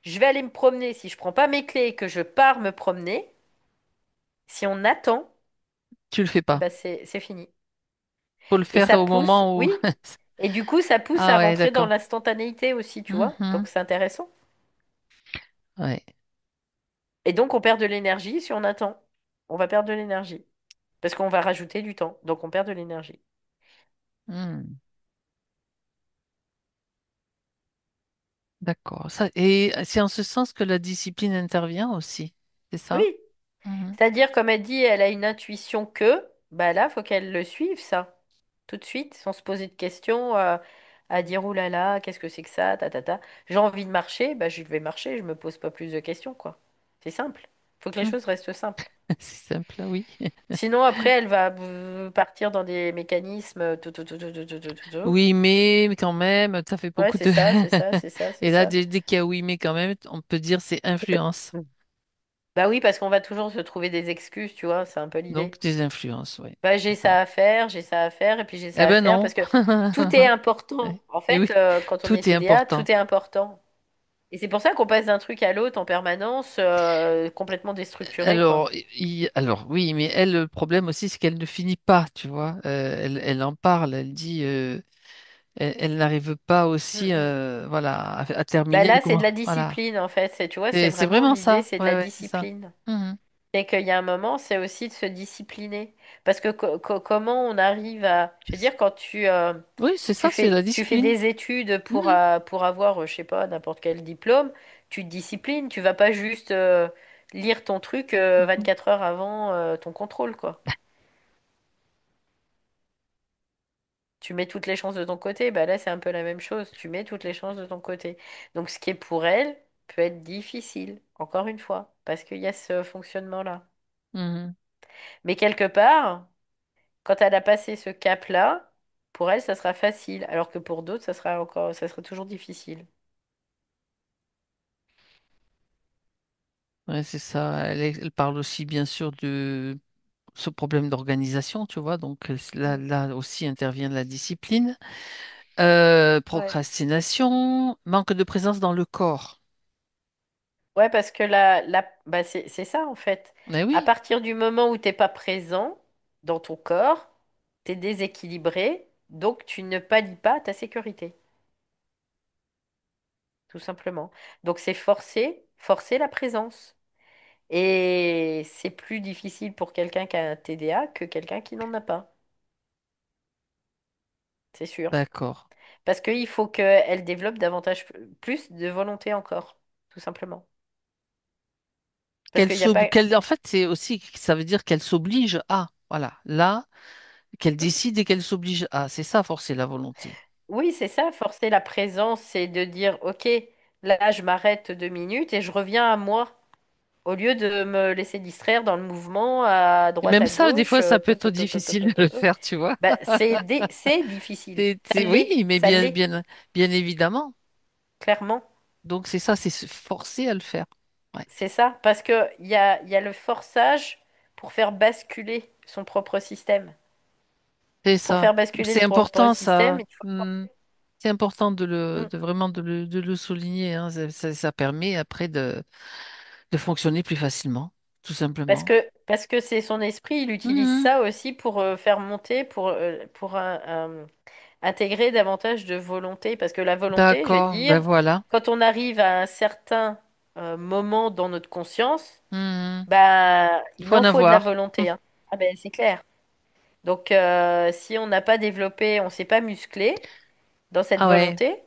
je vais aller me promener. Si je prends pas mes clés et que je pars me promener, si on attend, Tu le fais eh pas. ben c'est fini. Faut le Et faire ça au pousse, moment où. oui. Et du coup, ça pousse Ah à ouais, rentrer dans d'accord. l'instantanéité aussi, tu vois. Mhm. Donc, c'est intéressant. Ouais. Et donc, on perd de l'énergie si on attend. On va perdre de l'énergie. Parce qu'on va rajouter du temps. Donc, on perd de l'énergie. Hmm. D'accord. Ça, et c'est en ce sens que la discipline intervient aussi. C'est Oui. ça? Mhm. C'est-à-dire, comme elle dit, elle a une intuition que, bah là, faut qu'elle le suive, ça. Tout de suite, sans se poser de questions, à dire, ouh là là, qu'est-ce que c'est que ça, ta ta ta. J'ai envie de marcher, bah je vais marcher, je me pose pas plus de questions, quoi. C'est simple. Faut que les Mhm. choses restent simples. C'est simple, là, oui. Sinon, après, elle va partir dans des mécanismes, tout. Oui, mais quand même, ça fait Ouais, beaucoup c'est de... ça, c'est ça, c'est ça, c'est Et là, ça. dès qu'il y a oui, mais quand même, on peut dire c'est influence. Bah oui, parce qu'on va toujours se trouver des excuses, tu vois, c'est un peu Donc, l'idée. des influences, oui. Bah, C'est ça. j'ai ça à faire, et puis j'ai Eh ça à ben faire, non. parce que tout est important. En Et oui, fait, quand on est tout est TDA, important. tout est important. Et c'est pour ça qu'on passe d'un truc à l'autre en permanence, complètement déstructuré, quoi. Alors oui, mais elle, le problème aussi, c'est qu'elle ne finit pas, tu vois. Elle en parle, elle dit, elle n'arrive pas Mm, aussi, mm. voilà, à Bah terminer. là, c'est de Comment, la voilà. discipline, en fait. Tu vois, c'est C'est vraiment vraiment l'idée, ça. c'est de la Ouais, ouais, c'est ça. discipline. Mhm. Et qu'il y a un moment, c'est aussi de se discipliner. Parce que comment on arrive à... Je veux dire, quand Oui, c'est ça, c'est la tu fais discipline. des études Mhm. pour avoir, je sais pas, n'importe quel diplôme, tu te disciplines. Tu vas pas juste lire ton truc Mhm. 24 heures avant ton contrôle, quoi. Tu mets toutes les chances de ton côté. Bah là, c'est un peu la même chose. Tu mets toutes les chances de ton côté. Donc, ce qui est pour elle peut être difficile, encore une fois, parce qu'il y a ce fonctionnement-là. Mhm. Mais quelque part... Quand elle a passé ce cap-là, pour elle, ça sera facile, alors que pour d'autres, ça sera toujours difficile. Ouais, c'est ça. Elle parle aussi, bien sûr, de ce problème d'organisation, tu vois. Donc Mm. là aussi intervient la discipline. Ouais. Procrastination, manque de présence dans le corps. Ouais, parce que bah c'est ça en fait. Mais À oui, partir du moment où t'es pas présent dans ton corps, t'es déséquilibré, donc tu ne pallies pas ta sécurité, tout simplement. Donc c'est forcer la présence. Et c'est plus difficile pour quelqu'un qui a un TDA que quelqu'un qui n'en a pas, c'est sûr. d'accord. Parce qu'il faut qu'elle développe davantage, plus de volonté encore, tout simplement. Parce qu'il n'y a pas... En fait, c'est aussi, ça veut dire qu'elle s'oblige à, voilà, là, qu'elle Hmm. décide et qu'elle s'oblige à. C'est ça, forcer la volonté. Oui, c'est ça, forcer la présence, c'est de dire, OK, là, je m'arrête 2 minutes et je reviens à moi, au lieu de me laisser distraire dans le mouvement à Et droite, même à ça, des gauche. fois, ça peut être difficile de le faire, tu vois. Bah, c'est difficile. Oui, mais Ça l'est, bien évidemment. clairement. Donc, c'est ça, c'est se forcer à le faire. Ouais, C'est ça, parce que il y a le forçage pour faire basculer son propre système. c'est Pour ça. faire basculer C'est son propre important, système, ça. il faut Hmm. forcer. C'est important Mm. de vraiment de le souligner, hein. Ça permet après de fonctionner plus facilement, tout simplement. Parce que c'est son esprit, il utilise Mhm. ça aussi pour faire monter, pour intégrer davantage de volonté. Parce que la volonté, je vais D'accord, ben dire, voilà. quand on arrive à un certain moment dans notre conscience, Mhm. bah, Il il faut en en faut de la avoir. volonté, hein. Ah ben, c'est clair. Donc, si on n'a pas développé, on ne s'est pas musclé dans cette Ah ouais. volonté,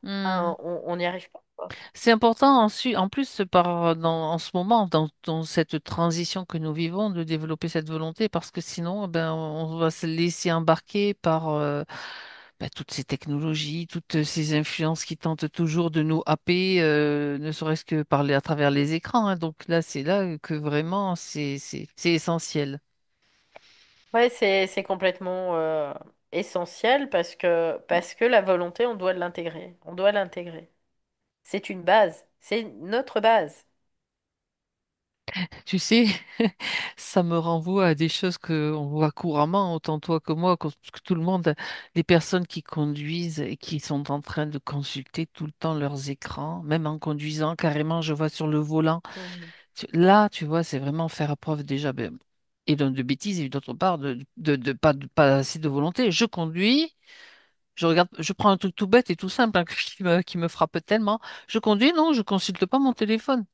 Mhm. ben, on n'y arrive pas, quoi. C'est important en plus en ce moment, dans cette transition que nous vivons, de développer cette volonté parce que sinon, ben, on va se laisser embarquer par toutes ces technologies, toutes ces influences qui tentent toujours de nous happer, ne serait-ce que parler à travers les écrans, hein. Donc là, c'est là que vraiment c'est essentiel. Ouais, c'est complètement essentiel parce que la volonté, on doit l'intégrer. On doit l'intégrer. C'est une base. C'est notre base. Tu sais, ça me renvoie à des choses que on voit couramment, autant toi que moi, que tout le monde, les personnes qui conduisent et qui sont en train de consulter tout le temps leurs écrans, même en conduisant, carrément, je vois sur le volant. Mhm. Là, tu vois, c'est vraiment faire preuve déjà, ben, et de bêtises, et d'autre part, de pas assez de volonté. Je conduis, je regarde, je prends un truc tout bête et tout simple, hein, qui me frappe tellement. Je conduis, non, je consulte pas mon téléphone.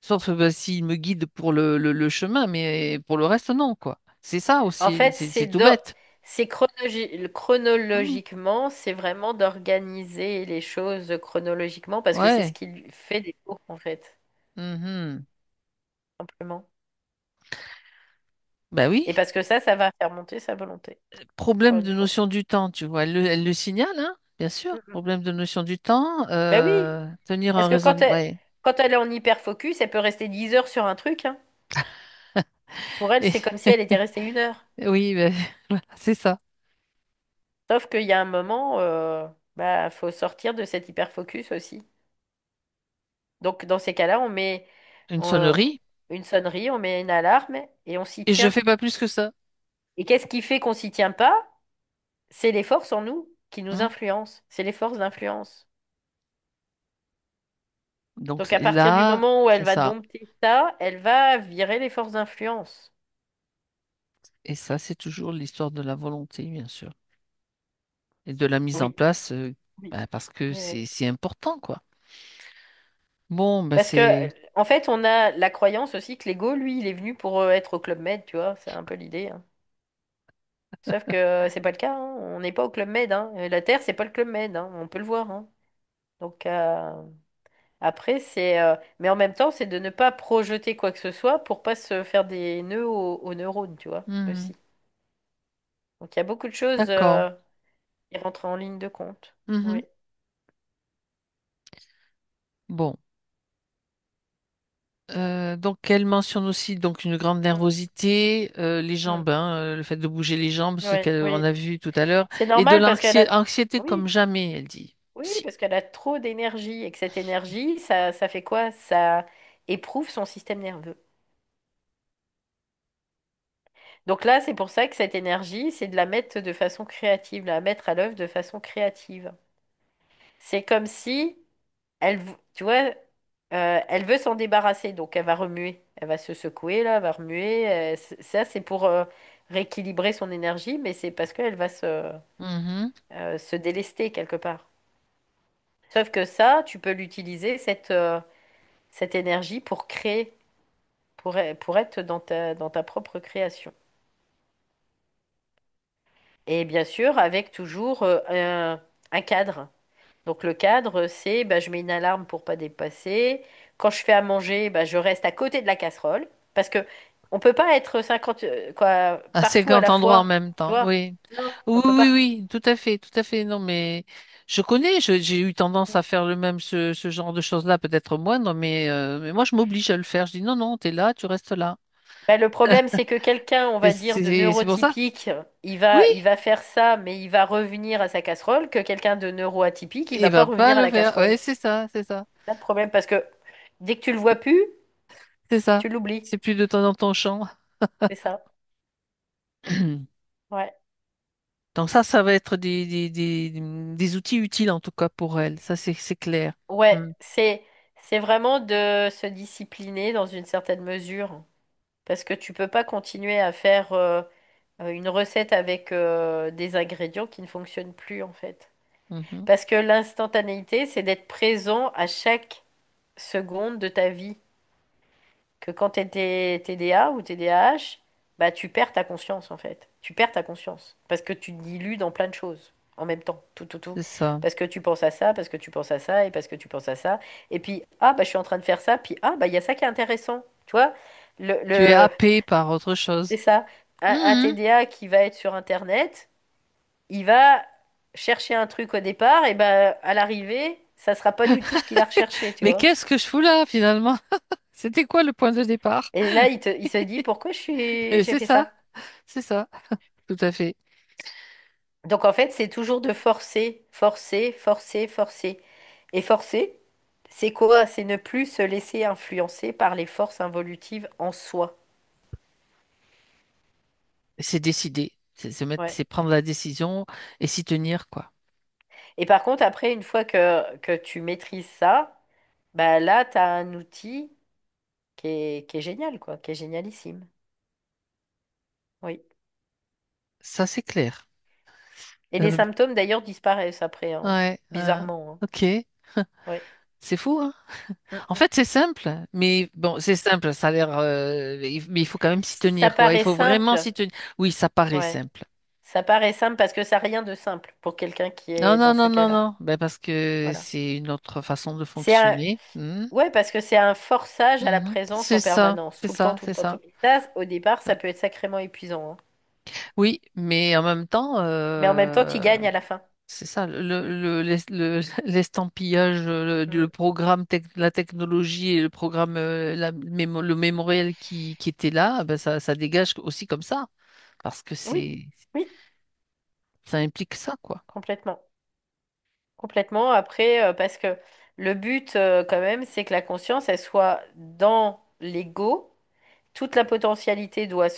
Sauf bah, s'il me guide pour le chemin, mais pour le reste, non, quoi. C'est ça En aussi, fait, c'est tout bête. Hmm. chronologiquement, c'est vraiment d'organiser les choses chronologiquement parce que c'est ce Ouais. qui fait défaut, en fait, Mhm. simplement. Bah oui. Et parce que ça va faire monter sa volonté, encore Problème une de fois. notion du temps, tu vois. Elle le signale, hein, bien sûr. Mm, mm. Problème de notion du temps. Ben oui, Tenir un parce que raisonnement. Ouais. quand elle est en hyper focus, elle peut rester 10 heures sur un truc, hein. Pour elle, Et- c'est comme si elle était restée 1 heure. oui, ben, voilà, c'est ça. Sauf qu'il y a un moment, bah, faut sortir de cet hyper focus aussi. Donc, dans ces cas-là, Une on- sonnerie. une sonnerie, on met une alarme et on s'y Et je tient. fais pas plus que ça. Et qu'est-ce qui fait qu'on s'y tient pas? C'est les forces en nous qui nous Hmm. influencent. C'est les forces d'influence. Donc Donc, à partir du là, moment où elle c'est va ça. dompter ça, elle va virer les forces d'influence. Et ça, c'est toujours l'histoire de la volonté, bien sûr. Et de la mise en Oui, place, oui, bah, parce que oui, oui. c'est important, quoi. Bon, bah Parce que, c'est en fait, on a la croyance aussi que l'ego, lui, il est venu pour être au Club Med, tu vois. C'est un peu l'idée, hein. Sauf que c'est pas le cas, hein. On n'est pas au Club Med, hein. Et la Terre, c'est pas le Club Med, hein. On peut le voir, hein. Donc, après, mais en même temps, c'est de ne pas projeter quoi que ce soit pour pas se faire des nœuds aux neurones, tu vois, Mhm. aussi. Donc, il y a beaucoup de choses D'accord. qui rentrent en ligne de compte. Mhm. Oui. Bon. Donc, elle mentionne aussi donc une grande Mm, nervosité, les mm. jambes, hein, le fait de bouger les jambes, ce Oui, qu'on oui. a vu tout à l'heure, C'est et de normal parce qu'elle a... l'anxiété comme Oui, jamais, elle dit. oui, Si. parce qu'elle a trop d'énergie et que cette énergie, ça fait quoi? Ça éprouve son système nerveux. Donc là, c'est pour ça que cette énergie, c'est de la mettre de façon créative, la mettre à l'œuvre de façon créative. C'est comme si tu vois, elle veut s'en débarrasser, donc elle va remuer, elle va se secouer là, elle va remuer. Ça, c'est pour rééquilibrer son énergie, mais c'est parce qu'elle va Mhm. se délester quelque part. Sauf que ça, tu peux l'utiliser, cette énergie, pour créer, pour être dans ta propre création. Et bien sûr, avec toujours un cadre. Donc le cadre, c'est bah, je mets une alarme pour pas dépasser. Quand je fais à manger, bah, je reste à côté de la casserole. Parce que on peut pas être 50 quoi, À partout à 50 la endroits en fois. même Tu temps, vois? oui. Non, Oui, on peut oui, pas. oui, tout à fait, tout à fait. Non, mais je connais, j'ai eu tendance à faire le même, ce genre de choses-là, peut-être moindre, mais moi, je m'oblige à le faire. Je dis non, non, t'es là, tu restes là. Bah, le problème, c'est que quelqu'un, on Et va dire, de c'est pour ça. neurotypique, Oui, il va faire ça, mais il va revenir à sa casserole, que quelqu'un de neuroatypique, il il va pas va pas revenir à le la faire. casserole. Oui, c'est ça, c'est ça, C'est ça le problème, parce que dès que tu le vois plus, c'est ça. tu l'oublies. C'est plus de temps dans ton champ. C'est ça. Ouais. Donc ça va être des outils utiles en tout cas pour elle. Ça, c'est clair. Ouais, Hmm. c'est vraiment de se discipliner dans une certaine mesure. Parce que tu peux pas continuer à faire une recette avec des ingrédients qui ne fonctionnent plus, en fait. Mhm, Parce que l'instantanéité, c'est d'être présent à chaque seconde de ta vie. Que quand tu es TDA ou TDAH, bah, tu perds ta conscience en fait. Tu perds ta conscience. Parce que tu te dilues dans plein de choses en même temps. Tout, tout, tout. c'est ça. Parce que tu penses à ça, parce que tu penses à ça, et parce que tu penses à ça. Et puis, ah, bah, je suis en train de faire ça, puis, ah, bah, il y a ça qui est intéressant. Tu vois, Tu es le... happé par autre c'est chose. ça. Un Mhm. TDA qui va être sur Internet, il va chercher un truc au départ, et bah, à l'arrivée, ça sera pas du tout ce qu'il a recherché, tu Mais vois. qu'est-ce que je fous là finalement? C'était quoi le point de départ? Et là, il se dit, pourquoi Et j'ai c'est fait ça, ça? c'est ça, tout à fait. Donc en fait, c'est toujours de forcer, forcer, forcer, forcer. Et forcer, c'est quoi? C'est ne plus se laisser influencer par les forces involutives en soi. C'est décider, c'est se mettre, Ouais. c'est prendre la décision et s'y tenir, quoi. Et par contre, après, une fois que tu maîtrises ça, bah là, tu as un outil qui est génial, quoi, qui est génialissime. Oui. Ça, c'est clair. Et les Euh, symptômes, d'ailleurs, disparaissent après, hein. ouais, Bizarrement, hein. ok, Ouais. c'est fou, hein? Mm, En mm. fait, c'est simple, mais bon, c'est simple, ça a l'air, mais il faut quand même s'y Ça tenir, quoi. Il paraît faut vraiment simple. s'y tenir. Oui, ça paraît Ouais. simple. Ça paraît simple parce que ça n'a rien de simple pour quelqu'un qui Non, est non, dans ce non, non, cas-là. non. Ben parce que Voilà. c'est une autre façon de C'est un, fonctionner. Mhm, ouais, parce que c'est un forçage à la mhm. présence C'est en ça, permanence, c'est tout le temps, ça, tout le c'est temps, tout ça. le temps. Ça, au départ, ça peut être sacrément épuisant, hein. Oui, mais en même temps, Mais en même temps, tu gagnes à la fin. c'est ça, l'estampillage, le Mm. programme, la technologie et le programme, le mémoriel qui était là, ben ça dégage aussi comme ça, parce que Oui, oui, ça implique ça, quoi. complètement. Complètement. Après, parce que le but, quand même, c'est que la conscience, elle soit dans l'ego. Toute la potentialité doit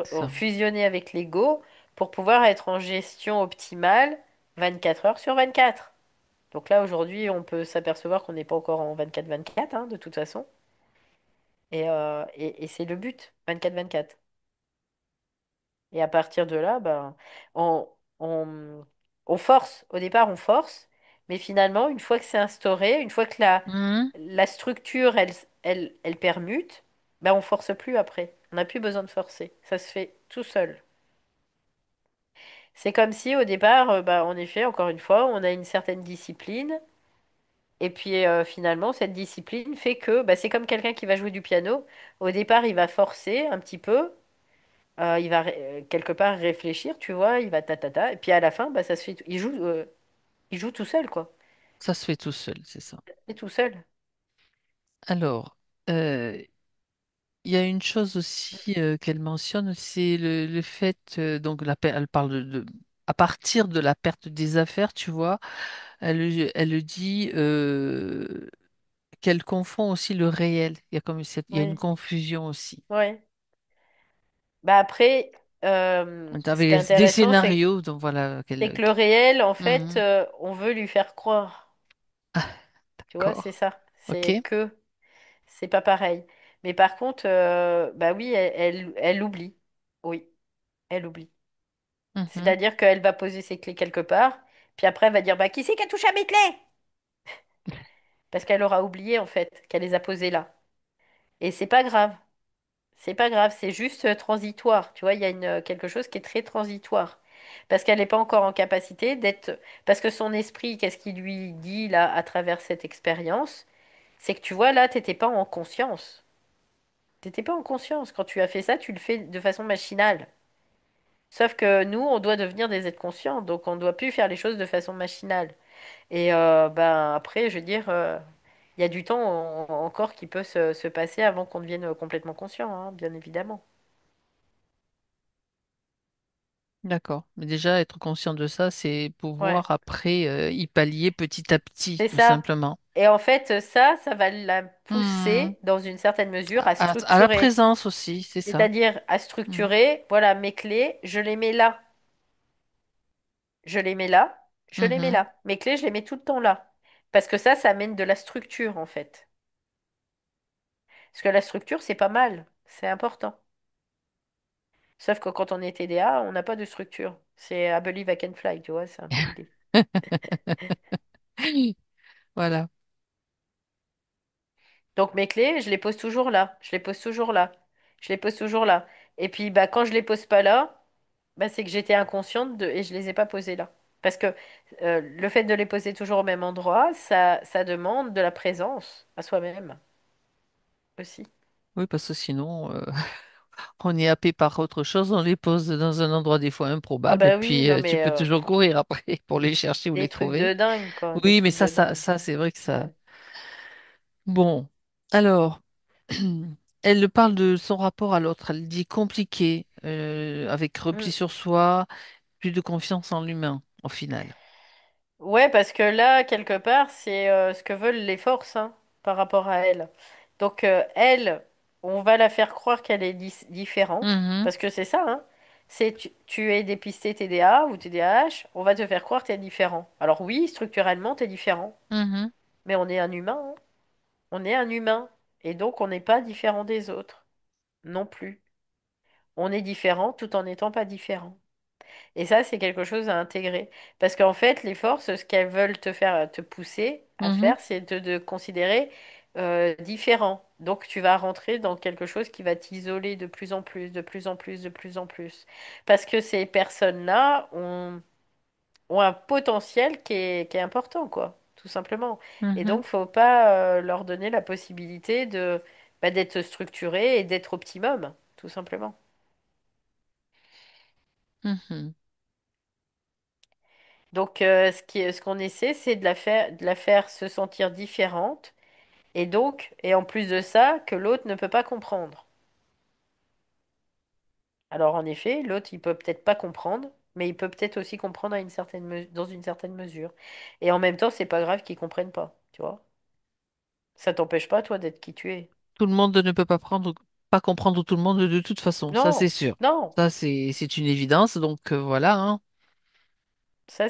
Ça. fusionner avec l'ego pour pouvoir être en gestion optimale 24 heures sur 24. Donc là, aujourd'hui, on peut s'apercevoir qu'on n'est pas encore en 24-24, hein, de toute façon. Et c'est le but, 24-24. Et à partir de là, ben, on, on, on force. Au départ, on force. Mais finalement, une fois que c'est instauré, une fois que Mhm. la structure, elle permute, ben, on force plus après. On n'a plus besoin de forcer. Ça se fait tout seul. C'est comme si au départ, ben, en effet, encore une fois, on a une certaine discipline. Et puis finalement, cette discipline fait que ben, c'est comme quelqu'un qui va jouer du piano. Au départ, il va forcer un petit peu. Il va quelque part réfléchir, tu vois, il va ta ta ta, et puis à la fin, bah, ça se fait, il joue tout seul, quoi. Ça se fait tout seul, c'est ça. Et tout seul. Alors, euh, il y a une chose aussi qu'elle mentionne, c'est le fait, donc elle parle à partir de la perte des affaires, tu vois, elle dit qu'elle confond aussi le réel. Il y a comme il y a une Oui, confusion aussi. ouais. Bah après, Donc, ce qui est avec des intéressant, scénarios, donc voilà, c'est que le réel, en fait, Mhm. on veut lui faire croire. Ah, Tu vois, c'est d'accord. ça. Ok. C'est pas pareil. Mais par contre, bah oui, elle oublie. Oui, elle oublie. Mhm. C'est-à-dire qu'elle va poser ses clés quelque part, puis après, elle va dire, bah qui c'est qui a touché à mes clés? Parce qu'elle aura oublié, en fait, qu'elle les a posées là. Et c'est pas grave. C'est pas grave, c'est juste transitoire. Tu vois, il y a quelque chose qui est très transitoire. Parce qu'elle n'est pas encore en capacité d'être. Parce que son esprit, qu'est-ce qu'il lui dit là à travers cette expérience? C'est que tu vois, là, t'étais pas en conscience. T'étais pas en conscience. Quand tu as fait ça, tu le fais de façon machinale. Sauf que nous, on doit devenir des êtres conscients, donc on ne doit plus faire les choses de façon machinale. Et ben après, je veux dire, il y a du temps encore qui peut se passer avant qu'on devienne complètement conscient, hein, bien évidemment. D'accord. Mais déjà, être conscient de ça, c'est Ouais. pouvoir après y pallier petit à petit, C'est tout ça. simplement. Et en fait, ça va la Mhm. pousser, dans une certaine mesure, à À la structurer. présence aussi, c'est ça. C'est-à-dire à Mhm. structurer, voilà, mes clés, je les mets là, je les mets là, je les mets Mhm. là. Mes clés, je les mets tout le temps là. Parce que ça amène de la structure, en fait. Parce que la structure, c'est pas mal, c'est important. Sauf que quand on est TDA, on n'a pas de structure. C'est I believe I can fly, tu vois, c'est un peu l'idée. Voilà. Donc mes clés, je les pose toujours là, je les pose toujours là, je les pose toujours là. Et puis bah quand je les pose pas là, bah, c'est que j'étais inconsciente et je les ai pas posées là. Parce que le fait de les poser toujours au même endroit, ça demande de la présence à soi-même aussi. Oui, parce que sinon, on est happé par autre chose, on les pose dans un endroit des fois Ah improbable, et bah oui, puis non tu mais peux toujours courir après pour les chercher ou les des trucs trouver. de dingue quoi, des Oui, mais trucs de dingue. ça, c'est vrai que ça. Ouais. Bon, alors, elle parle de son rapport à l'autre. Elle dit compliqué, avec repli Mm. sur soi, plus de confiance en l'humain, au final. Ouais, parce que là, quelque part, c'est ce que veulent les forces hein, par rapport à elle. Donc, elle, on va la faire croire qu'elle est différente, Mhm, parce que c'est ça, hein. C'est tu es dépisté TDA ou TDAH, on va te faire croire que tu es différent. Alors oui, structurellement, tu es différent, mhm, mais on est un humain, hein. On est un humain, et donc on n'est pas différent des autres, non plus. On est différent tout en n'étant pas différent. Et ça, c'est quelque chose à intégrer. Parce qu'en fait, les forces, ce qu'elles veulent te faire, te pousser à mhm. faire, c'est de considérer différent. Donc tu vas rentrer dans quelque chose qui va t'isoler de plus en plus, de plus en plus, de plus en plus. Parce que ces personnes-là ont un potentiel qui est important, quoi, tout simplement. Et Mhm, donc, faut pas leur donner la possibilité d'être structuré et d'être optimum, tout simplement. mhm. Donc, ce qu'on essaie, c'est de la faire se sentir différente. Et en plus de ça, que l'autre ne peut pas comprendre. Alors, en effet, l'autre, il peut peut-être pas comprendre, mais il peut peut-être aussi comprendre dans une certaine mesure. Et en même temps, c'est pas grave qu'il comprenne pas, tu vois. Ça t'empêche pas, toi, d'être qui tu es. Tout le monde ne peut pas prendre, pas comprendre tout le monde de toute façon, ça c'est Non, sûr. non. Ça c'est une évidence, donc voilà, hein. Ça,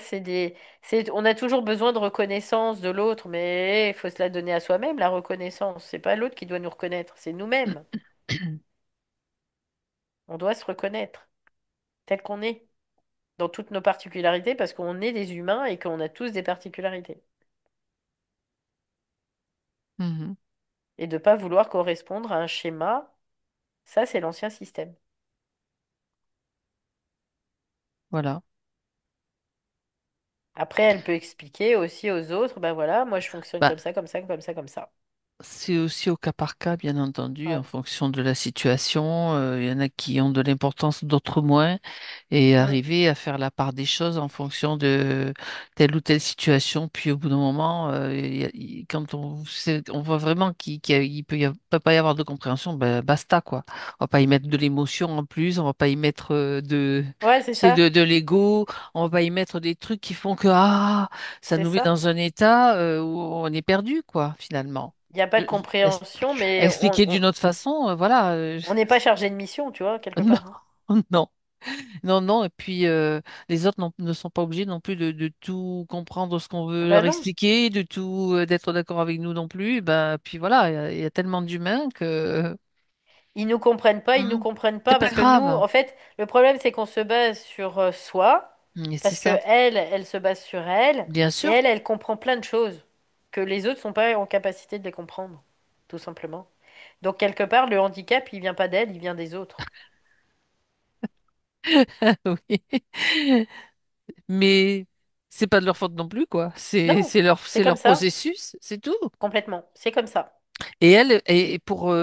on a toujours besoin de reconnaissance de l'autre, mais il faut se la donner à soi-même, la reconnaissance. C'est pas l'autre qui doit nous reconnaître, c'est nous-mêmes. On doit se reconnaître tel qu'on est, dans toutes nos particularités, parce qu'on est des humains et qu'on a tous des particularités. Mhm. Et de pas vouloir correspondre à un schéma, ça, c'est l'ancien système. Voilà. Après, elle peut expliquer aussi aux autres, ben voilà, moi je fonctionne Bah, comme ça, comme ça, comme ça, comme ça. c'est aussi au cas par cas, bien entendu, Ouais. en fonction de la situation. Il y en a qui ont de l'importance, d'autres moins. Et Mm. arriver à faire la part des choses en fonction de telle ou telle situation. Puis au bout d'un moment, quand on voit vraiment peut pas y avoir de compréhension, ben basta quoi. On va pas y mettre de l'émotion en plus, on va pas y mettre Ouais, c'est c'est ça. de l'ego, on va y mettre des trucs qui font que ça C'est nous met ça. dans un état où on est perdu quoi finalement. Il n'y a pas de Je- compréhension, mais Expliquer d'une autre façon, voilà. on n'est pas chargé de mission, tu vois, quelque Non, part, hein. non. Non, non, et puis les autres ne sont pas obligés non plus de tout comprendre ce qu'on veut Ben leur non. expliquer, de tout d'être d'accord avec nous non plus. Ben, puis voilà, il y a tellement d'humains que Ils nous hmm, comprennent c'est pas pas parce que nous, grave. en fait, le problème c'est qu'on se base sur soi, Et c'est parce que ça, elle se base sur elle, bien et sûr. elle comprend plein de choses que les autres sont pas en capacité de les comprendre, tout simplement. Donc quelque part, le handicap, il vient pas d'elle, il vient des autres. Oui. Mais c'est pas de leur faute non plus, quoi. Non, c'est C'est comme leur ça, processus, c'est tout. complètement. C'est comme ça. Et pour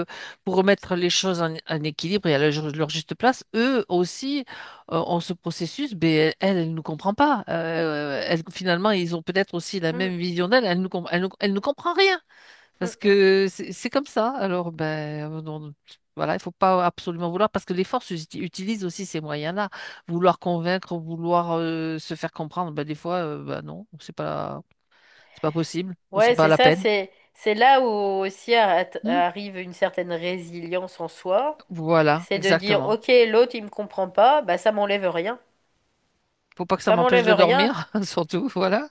remettre les choses en équilibre et à leur juste place, eux aussi ont ce processus, mais elle ne nous comprend pas. Finalement, ils ont peut-être aussi la Mm, même vision d'elle, elle ne comprend rien, mm, parce mm. que c'est comme ça. Alors, voilà, il faut pas absolument vouloir, parce que les forces utilisent aussi ces moyens-là. Vouloir convaincre, vouloir se faire comprendre, ben, des fois, non, c'est pas possible, ou c'est Ouais, pas c'est la ça, peine. c'est là où aussi Hmm. arrive une certaine résilience en soi. Voilà, C'est de dire, exactement. ok, l'autre il me comprend pas, bah ça m'enlève rien. Faut pas que ça Ça m'empêche m'enlève de rien. dormir, surtout, voilà.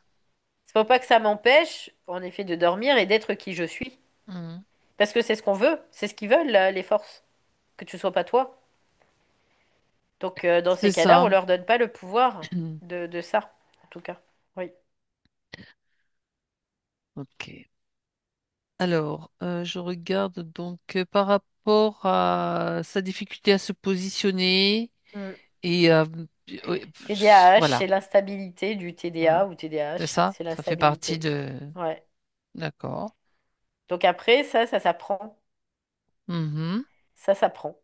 Faut pas que ça m'empêche, en effet, de dormir et d'être qui je suis. Mhm. Parce que c'est ce qu'on veut, c'est ce qu'ils veulent, les forces. Que tu sois pas toi. Donc, dans C'est ces cas-là, on ça. leur donne pas le pouvoir de ça, en tout cas. Oui. Ok. Alors, je regarde donc par rapport à sa difficulté à se positionner Mm. et oui, TDAH, voilà. c'est l'instabilité du Mhm. TDA ou C'est TDAH, ça, c'est ça fait partie l'instabilité. de. Ouais. D'accord. Donc après, ça s'apprend. Mhm. Ça s'apprend.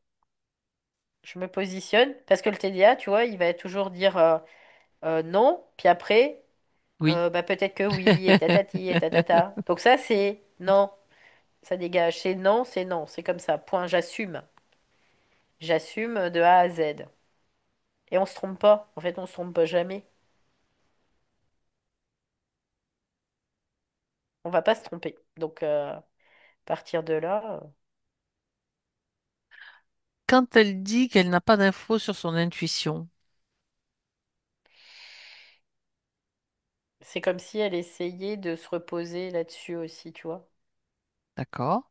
Je me positionne parce que le TDA, tu vois, il va toujours dire non, puis après, Oui. bah peut-être que oui, et tatati, et tatata. Donc ça, c'est non, ça dégage. C'est non, c'est comme ça. Point, j'assume. J'assume de A à Z. Et on se trompe pas. En fait, on se trompe pas jamais. On va pas se tromper. Donc, à partir de là, Quand elle dit qu'elle n'a pas d'infos sur son intuition, c'est comme si elle essayait de se reposer là-dessus aussi, tu vois. d'accord.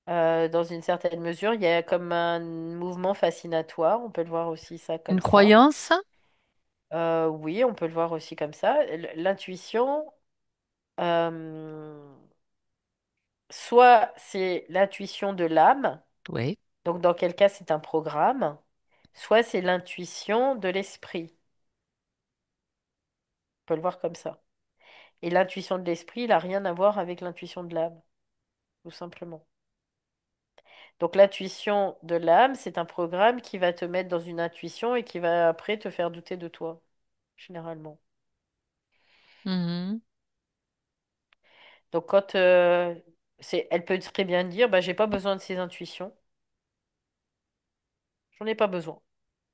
Dans une certaine mesure, il y a comme un mouvement fascinatoire. On peut le voir aussi ça comme Une ça. croyance? Oui, on peut le voir aussi comme ça. L'intuition, euh, soit c'est l'intuition de l'âme, Oui. donc dans quel cas c'est un programme, soit c'est l'intuition de l'esprit. On peut le voir comme ça. Et l'intuition de l'esprit, il n'a rien à voir avec l'intuition de l'âme, tout simplement. Donc l'intuition de l'âme, c'est un programme qui va te mettre dans une intuition et qui va après te faire douter de toi, généralement. Mhm. Donc quand elle peut très bien dire, bah j'ai pas besoin de ces intuitions, j'en ai pas besoin,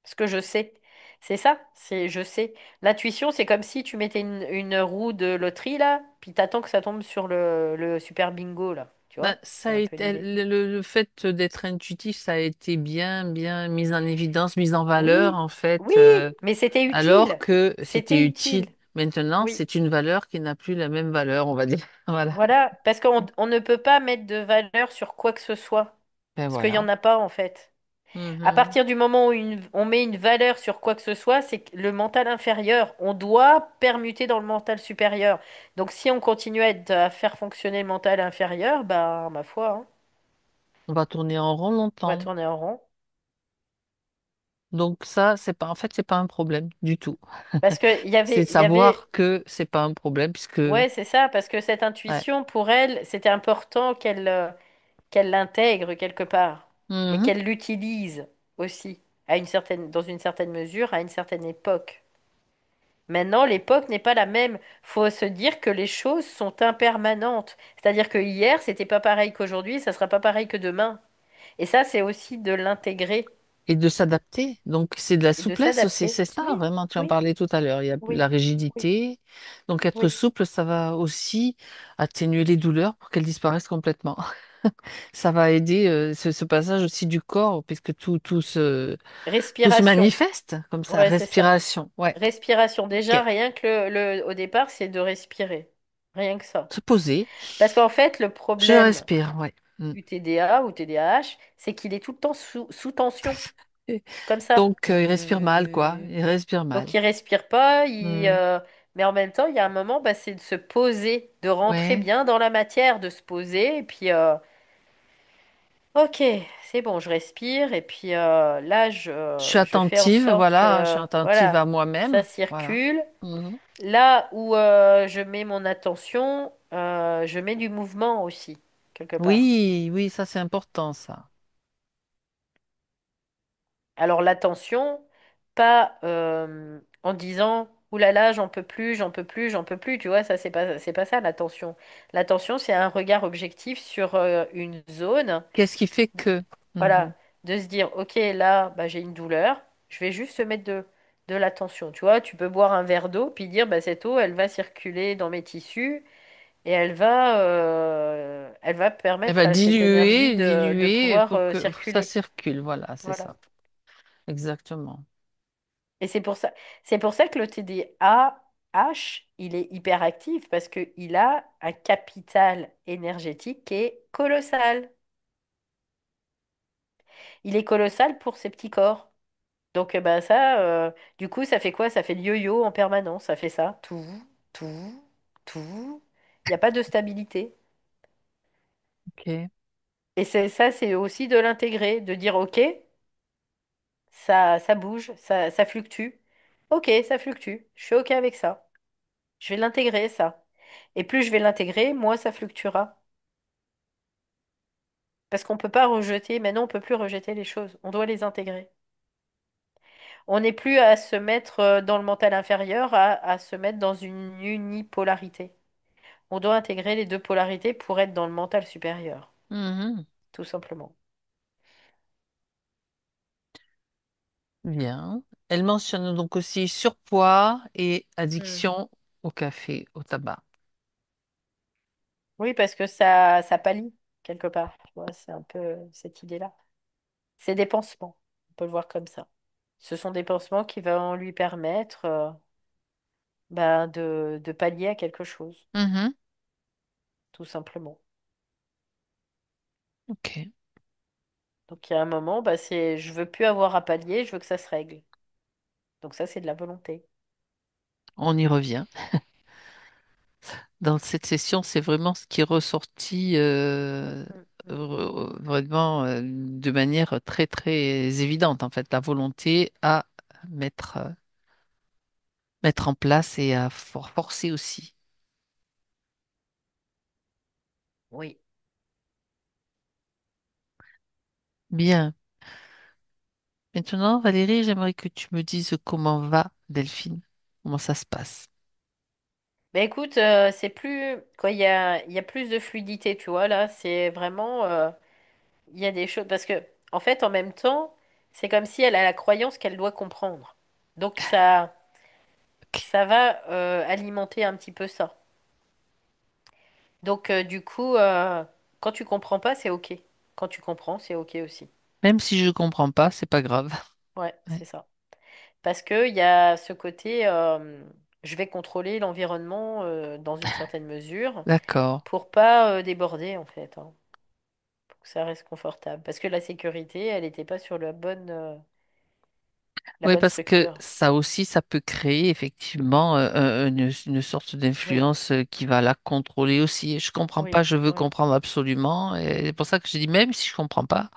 parce que je sais. C'est ça, c'est je sais. L'intuition, c'est comme si tu mettais une roue de loterie là, puis t'attends que ça tombe sur le super bingo là, tu Ben, vois? ça C'est a un peu été, l'idée. le fait d'être intuitif, ça a été bien, bien mis en évidence, mis en valeur, Oui, en fait, oui, mais c'était alors utile. que c'était C'était utile. utile. Maintenant, Oui. c'est une valeur qui n'a plus la même valeur, on va dire. Voilà. Voilà, parce qu'on ne peut pas mettre de valeur sur quoi que ce soit, Ben parce qu'il n'y voilà. en a pas en fait. À Mhm. partir du moment où on met une valeur sur quoi que ce soit, c'est que le mental inférieur. On doit permuter dans le mental supérieur. Donc si on continue à faire fonctionner le mental inférieur, bah ma foi, hein, On va tourner en rond on va longtemps. tourner en rond. Donc ça, c'est pas, en fait, c'est pas un problème du tout. Parce que C'est de il y avait, savoir que c'est pas un problème puisque, ouais, c'est ça, parce que cette ouais. intuition, pour elle, c'était important qu'elle l'intègre quelque part et Mhm. qu'elle l'utilise aussi dans une certaine mesure, à une certaine époque. Maintenant, l'époque n'est pas la même. Faut se dire que les choses sont impermanentes. C'est-à-dire que hier, c'était pas pareil qu'aujourd'hui, ça sera pas pareil que demain. Et ça, c'est aussi de l'intégrer Et de s'adapter. Donc, c'est de la et de souplesse aussi, s'adapter. c'est ça, Oui, vraiment, tu en oui, parlais tout à l'heure. Il y a oui, la oui, rigidité. Donc, être oui. souple, ça va aussi atténuer les douleurs pour qu'elles disparaissent complètement. Ça va aider ce passage aussi du corps, puisque tout se Respiration. manifeste comme ça. Ouais, c'est ça. Respiration, ouais. Respiration. Déjà, Ok. rien que au départ, c'est de respirer. Rien que ça. Se poser. Parce qu'en fait, le Je problème respire, ouais. Mm. du TDA ou TDAH, c'est qu'il est tout le temps sous tension, Et comme ça. donc, il respire mal, quoi. Il respire mal. Donc il respire pas, Mm. mais en même temps, il y a un moment, bah, c'est de se poser, de rentrer Ouais. bien dans la matière, de se poser, et puis ok, c'est bon, je respire, et puis là, Je suis je fais en attentive, sorte voilà. Je suis que attentive voilà, à ça moi-même. Voilà. circule. Mhm. Là où je mets mon attention, je mets du mouvement aussi, quelque part. Oui, oui, ça c'est important, ça. Alors l'attention, pas en disant ouh là là, j'en peux plus, j'en peux plus, j'en peux plus, tu vois, ça c'est pas ça l'attention. L'attention, c'est un regard objectif sur une zone, Qu'est-ce qui fait que... Mhm. voilà, de se dire OK, là, bah, j'ai une douleur, je vais juste se mettre de l'attention. Tu vois, tu peux boire un verre d'eau puis dire bah cette eau, elle va circuler dans mes tissus et elle va Elle permettre va à cette énergie diluer, de diluer pouvoir pour que ça circuler. circule. Voilà, c'est Voilà. ça. Exactement. Et c'est pour ça que le TDAH, il est hyperactif parce qu'il a un capital énergétique qui est colossal. Il est colossal pour ses petits corps. Donc bah ça, du coup, ça fait quoi? Ça fait le yo-yo en permanence. Ça fait ça. Tout, tout. Il n'y a pas de stabilité. Ok. Et c'est ça, c'est aussi de l'intégrer, de dire, OK, ça bouge, ça fluctue. OK, ça fluctue. Je suis OK avec ça. Je vais l'intégrer, ça. Et plus je vais l'intégrer, moins ça fluctuera. Parce qu'on peut pas rejeter, maintenant on peut plus rejeter les choses, on doit les intégrer. On n'est plus à se mettre dans le mental inférieur, à se mettre dans une unipolarité. On doit intégrer les deux polarités pour être dans le mental supérieur, Mhm. tout simplement. Bien. Elle mentionne donc aussi surpoids et Hmm. addiction au café, au tabac. Oui, parce que ça pâlit quelque part. Tu vois, c'est un peu cette idée-là. C'est des pansements, on peut le voir comme ça. Ce sont des pansements qui vont lui permettre ben, de pallier à quelque chose, Mhm. tout simplement. Ok. Donc il y a un moment, bah, c'est je veux plus avoir à pallier, je veux que ça se règle. Donc ça, c'est de la volonté. On y revient. dans cette session, c'est vraiment ce qui est ressorti Mm, mm. vraiment de manière très très évidente, en fait, la volonté à mettre, mettre en place et à forcer aussi. Oui. Bien. Maintenant, Valérie, j'aimerais que tu me dises comment va Delphine, comment ça se passe. Ben écoute, c'est plus quoi, il y a plus de fluidité, tu vois, là, c'est vraiment il y a des choses parce que en fait, en même temps, c'est comme si elle a la croyance qu'elle doit comprendre. Donc Ok. ça va alimenter un petit peu ça. Donc du coup, quand tu comprends pas, c'est OK. Quand tu comprends, c'est OK aussi. Même si je comprends pas, c'est pas grave. Ouais, Ouais. c'est ça. Parce que il y a ce côté je vais contrôler l'environnement dans une certaine mesure D'accord. pour pas déborder en fait, hein. Pour que ça reste confortable. Parce que la sécurité, elle n'était pas sur la Oui, bonne parce que structure. ça aussi, ça peut créer effectivement une sorte Oui, d'influence qui va la contrôler aussi. Je comprends pas, oui, je veux oui, comprendre absolument. Et c'est pour ça que je dis, même si je comprends pas,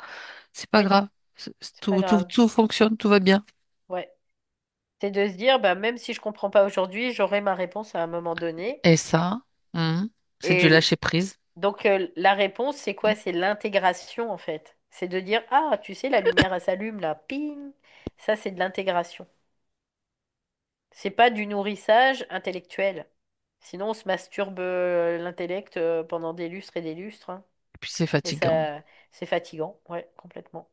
c'est pas oui, grave. c'est pas grave. Tout fonctionne, tout va bien. Ouais. C'est de se dire, bah, même si je comprends pas aujourd'hui, j'aurai ma réponse à un moment donné. Et ça, c'est du Et lâcher prise. donc, la réponse, c'est quoi? C'est l'intégration, en fait. C'est de dire, ah, tu sais, la lumière, elle s'allume, là, ping. Ça, c'est de l'intégration. C'est pas du nourrissage intellectuel. Sinon, on se masturbe l'intellect pendant des lustres et des lustres, hein. Et puis c'est Et fatigant. ça, c'est fatigant, ouais, complètement.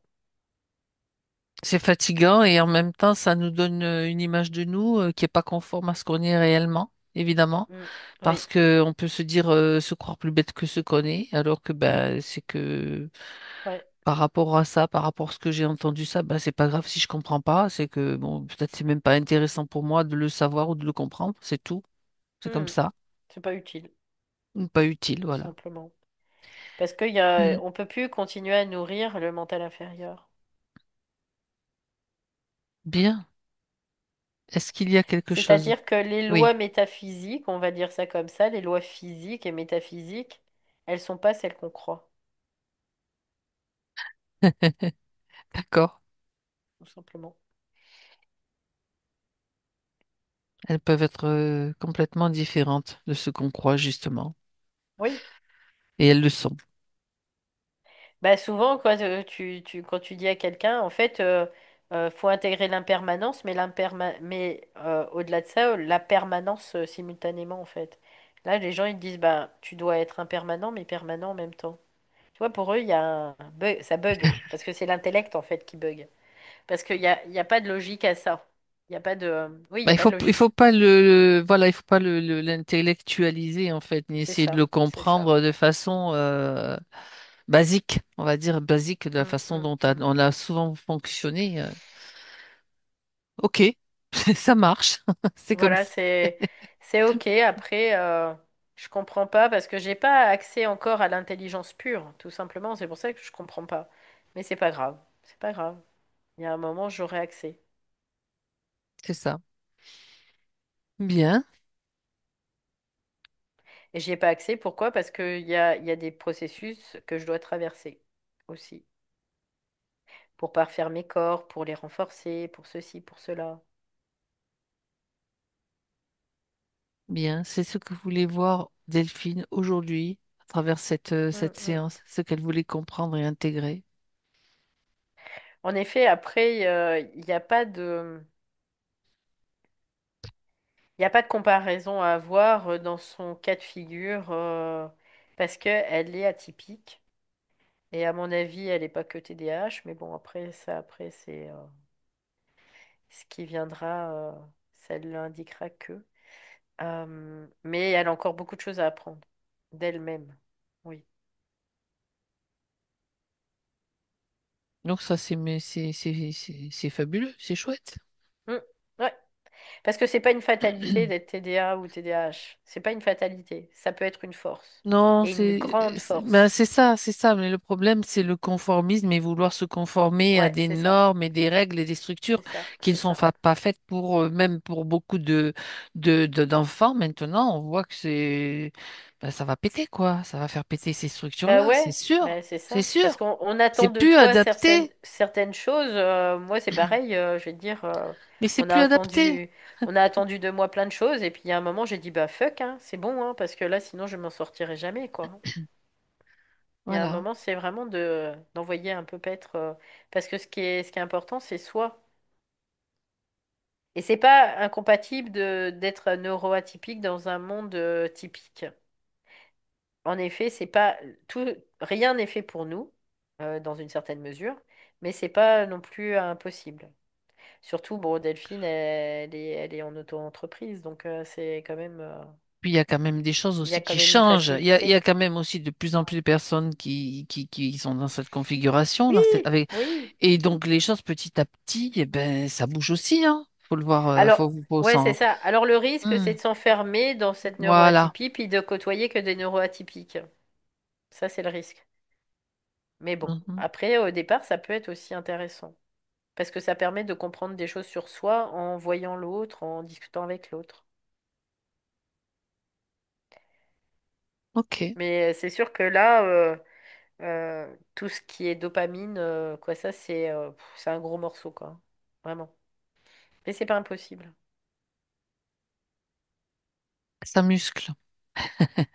C'est fatigant et en même temps, ça nous donne une image de nous qui est pas conforme à ce qu'on est réellement, évidemment. Mm. Parce Oui, que on peut se dire se croire plus bête que ce qu'on est, alors que ben c'est que ouais. par rapport à ça, par rapport à ce que j'ai entendu ça, ben c'est pas grave si je comprends pas, c'est que bon peut-être c'est même pas intéressant pour moi de le savoir ou de le comprendre, c'est tout, c'est comme Mm. ça, C'est pas utile, ou pas utile, tout voilà. simplement. Parce Mm. on peut plus continuer à nourrir le mental inférieur. Bien. Est-ce qu'il y a quelque chose? C'est-à-dire que les lois Oui, métaphysiques, on va dire ça comme ça, les lois physiques et métaphysiques, elles sont pas celles qu'on croit, d'accord. tout simplement. Elles peuvent être complètement différentes de ce qu'on croit justement, Oui. et elles le sont. Bah souvent, quoi, quand tu dis à quelqu'un, en fait, faut intégrer l'impermanence, mais au-delà de ça, la permanence simultanément, en fait. Là, les gens, ils disent, bah, tu dois être impermanent, mais permanent en même temps. Tu vois, pour eux, il y a un bug, ça bug, parce que c'est l'intellect, en fait, qui bug. Parce il y a pas de logique à ça. Il y a pas de... Oui, il y Bah, a pas de il faut logique. pas voilà, il faut pas l'intellectualiser en fait, ni C'est essayer de le ça, c'est ça. comprendre de façon basique, on va dire basique de la Mm, façon mm, dont mm. on a souvent fonctionné. Ok, ça marche, c'est comme Voilà, ça. c'est OK. Après, je comprends pas parce que j'ai pas accès encore à l'intelligence pure, tout simplement. C'est pour ça que je comprends pas. Mais c'est pas grave. C'est pas grave. Il y a un moment, j'aurai accès. C'est ça. Bien, Et j'y ai pas accès, pourquoi? Parce il y a des processus que je dois traverser aussi. Pour parfaire mes corps, pour les renforcer, pour ceci, pour cela. bien, c'est ce que voulait voir Delphine aujourd'hui à travers Mm, cette mm. séance, ce qu'elle voulait comprendre et intégrer. En effet, après, il n'y a pas de... Il n'y a pas de comparaison à avoir dans son cas de figure parce qu'elle est atypique. Et à mon avis, elle n'est pas que TDAH, mais bon, après, c'est ce qui viendra, ça l'indiquera que. Mais elle a encore beaucoup de choses à apprendre d'elle-même. Oui. Donc ça c'est mais c'est fabuleux, c'est chouette. Mm. Ouais. Parce que c'est pas une fatalité d'être TDA ou TDAH. C'est pas une fatalité. Ça peut être une force. Non, Et une grande ben force. c'est ça, mais le problème, c'est le conformisme et vouloir se conformer à Ouais, des c'est ça. normes et des règles et des structures C'est ça. qui ne C'est sont ça. pas faites pour, même pour beaucoup d'enfants. Maintenant, on voit que ben, ça va péter, quoi. Ça va faire péter ces Bah structures-là, c'est ouais, sûr, bah c'est c'est ça. Parce sûr. qu'on C'est attend de plus toi adapté, certaines choses. Moi, c'est pareil. Je vais te dire, mais c'est on a plus adapté. attendu de moi plein de choses. Et puis, il y a un moment, j'ai dit, bah fuck, hein, c'est bon, hein, parce que là, sinon, je m'en sortirai jamais, quoi. Il y a un Voilà. moment, c'est vraiment d'envoyer un peu paître. Parce que ce qui est important, c'est soi. Et c'est pas incompatible d'être neuroatypique dans un monde typique. En effet, c'est pas tout, rien n'est fait pour nous, dans une certaine mesure, mais c'est pas non plus impossible. Surtout, bon, Delphine, elle est en auto-entreprise, donc c'est quand même, Puis il y a quand même des choses il y a aussi quand qui même une changent. Il y a facilité. quand même aussi de plus en plus de personnes qui sont dans cette configuration, Oui, oui. et donc les choses petit à petit, eh ben, ça bouge aussi, hein. Faut le voir, Alors, faut ouais, c'est s'en... ça. Alors, le risque, Hmm, c'est de s'enfermer dans cette voilà. neuroatypie, puis de côtoyer que des neuroatypiques. Ça, c'est le risque. Mais bon, Mhm. après, au départ, ça peut être aussi intéressant. Parce que ça permet de comprendre des choses sur soi en voyant l'autre, en discutant avec l'autre. Ok. Mais c'est sûr que là, tout ce qui est dopamine, quoi, ça, c'est un gros morceau, quoi. Vraiment. Mais c'est pas impossible. Ça muscle,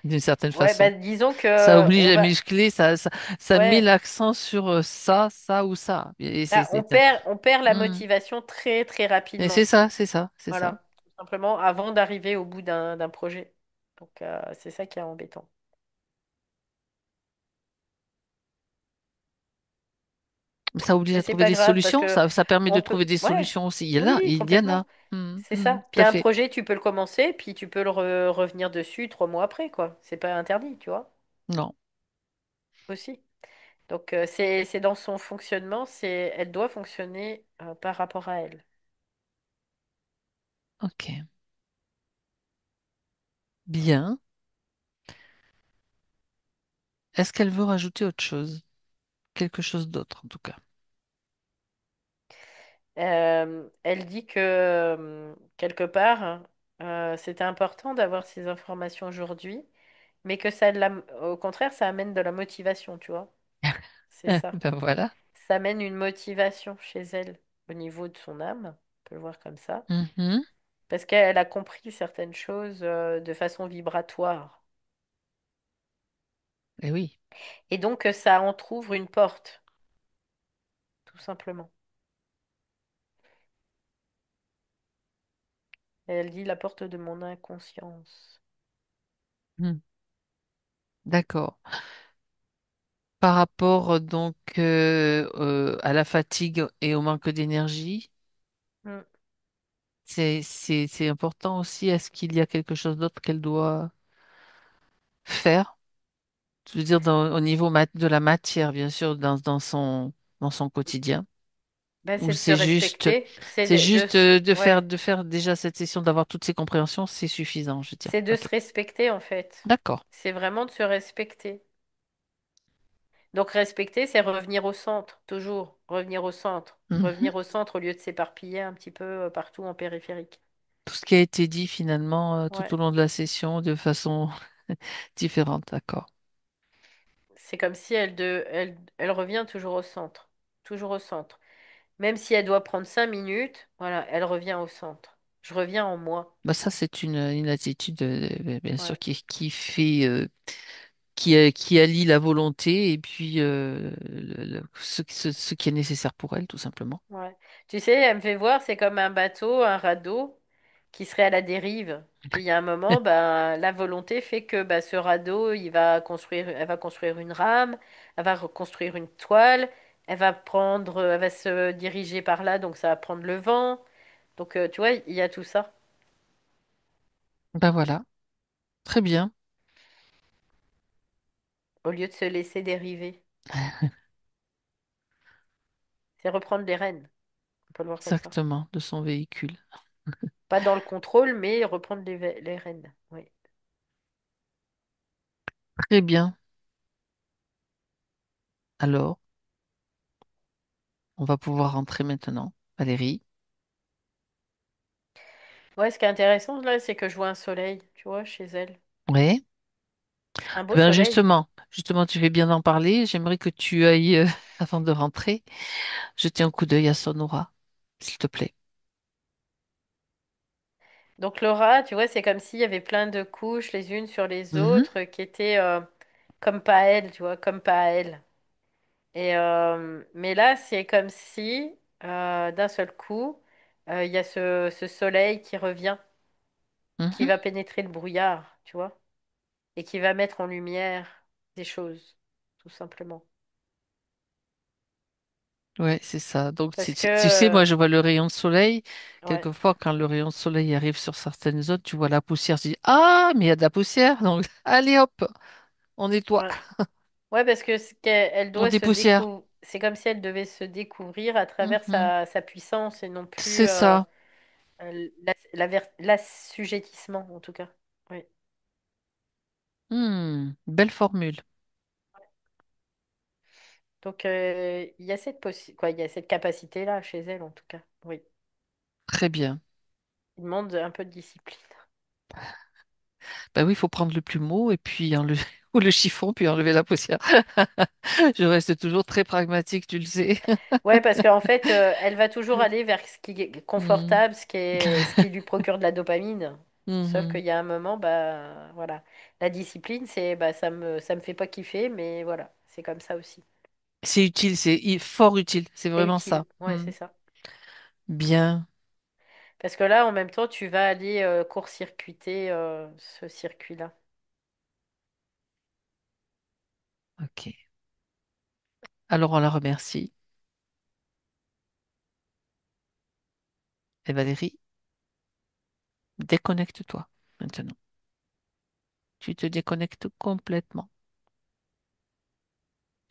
d'une certaine Ouais, bah façon. disons Ça que oblige on à va. muscler, ça met Ouais. l'accent sur ça ou ça. Bah, on perd la Hmm. motivation très très Et rapidement. c'est ça. Voilà. Tout simplement avant d'arriver au bout d'un projet. Donc c'est ça qui est embêtant. Ça oblige Mais à c'est trouver pas des grave parce solutions. que Ça permet de on peut. trouver des Ouais. solutions aussi. Oui, Il y en complètement. a. Hmm, C'est hmm, ça. tout Puis à un fait. projet, tu peux le commencer, puis tu peux revenir dessus 3 mois après, quoi. C'est pas interdit, tu vois, Non. aussi. Donc c'est dans son fonctionnement, elle doit fonctionner par rapport à elle. Ok. Bien. Est-ce qu'elle veut rajouter autre chose? Quelque chose d'autre, en tout cas. Elle dit que quelque part, c'était important d'avoir ces informations aujourd'hui, mais que au contraire, ça amène de la motivation, tu vois. C'est ça. Ben voilà. Ça amène une motivation chez elle au niveau de son âme, on peut le voir comme ça. Mhm. Parce qu'elle a compris certaines choses de façon vibratoire. Eh oui. Et donc, ça entrouvre une porte, tout simplement. Elle dit la porte de mon inconscience. Hmm. D'accord. Par rapport à la fatigue et au manque d'énergie, Mm. c'est important aussi. Est-ce qu'il y a quelque chose d'autre qu'elle doit faire? Je veux dire, au niveau de la matière, bien sûr, dans son quotidien. Ben, Ou c'est de se respecter, c'est juste ouais, de faire déjà cette session, d'avoir toutes ces compréhensions, c'est suffisant, je veux dire. c'est de se Ok. respecter en fait. D'accord. C'est vraiment de se respecter. Donc respecter, c'est revenir au centre, toujours revenir au centre. Mhm. Revenir au centre au lieu de s'éparpiller un petit peu partout en périphérique. Tout ce qui a été dit finalement tout au Ouais. long de la session de façon différente, d'accord. C'est comme si elle revient toujours au centre. Toujours au centre. Même si elle doit prendre 5 minutes, voilà, elle revient au centre. Je reviens en moi. Bah ça, c'est une attitude, bien sûr, Ouais, qui fait, qui allie la volonté et puis ce qui est nécessaire pour elle, tout simplement. ouais. Tu sais, elle me fait voir, c'est comme un bateau, un radeau qui serait à la dérive. Puis il y a un moment, ben, la volonté fait que ben, ce radeau, elle va construire une rame, elle va reconstruire une toile, elle va se diriger par là, donc ça va prendre le vent. Donc tu vois, il y a tout ça. Ben voilà, très bien, Au lieu de se laisser dériver, c'est reprendre les rênes. On peut le voir comme ça. exactement, de son véhicule. Pas dans le contrôle, mais reprendre les rênes. Oui. Très bien. Alors, on va pouvoir rentrer maintenant. Valérie. Ouais, ce qui est intéressant là, c'est que je vois un soleil, tu vois, chez elle. Oui. Un Eh beau ben soleil. justement, tu fais bien d'en parler. J'aimerais que tu ailles, avant de rentrer, jeter un coup d'œil à son aura, s'il te plaît. Donc Laura, tu vois, c'est comme s'il y avait plein de couches les unes sur les Mhm, autres qui étaient comme pas elle, tu vois, comme pas elle. Mais là, c'est comme si d'un seul coup, il y a ce soleil qui revient, qui mhm. va pénétrer le brouillard, tu vois, et qui va mettre en lumière des choses, tout simplement. Ouais, c'est ça. Donc, Parce que, tu sais, moi, je vois le rayon de soleil. ouais, Quelquefois, quand le rayon de soleil arrive sur certaines zones, tu vois la poussière. Tu dis, ah, mais il y a de la poussière. Donc, allez, hop, on nettoie, ouais. Ouais, parce que elle on doit se dépoussière. découvrir. C'est comme si elle devait se découvrir à travers Mhm. sa puissance et non plus C'est ça. l'assujettissement, en tout cas. Oui. Belle formule. Donc, il y a quoi, il y a cette capacité-là chez elle, en tout cas. Oui. Très bien. Il demande un peu de discipline. Ben oui, il faut prendre le plumeau et puis enlever, ou le chiffon, puis enlever la poussière. Je reste toujours très pragmatique, tu le sais. Ouais, parce qu'en fait, elle va toujours aller vers ce qui est Hmm. confortable, ce qui lui procure de la dopamine. Sauf qu'il Mhm. y a un moment, bah voilà. La discipline, c'est bah ça me fait pas kiffer, mais voilà, c'est comme ça aussi. C'est utile, fort utile. C'est C'est vraiment utile. ça. Ouais, Hmm. c'est ça. Bien. Parce que là, en même temps, tu vas aller court-circuiter ce circuit-là. Ok. Alors, on la remercie. Et Valérie, déconnecte-toi maintenant. Tu te déconnectes complètement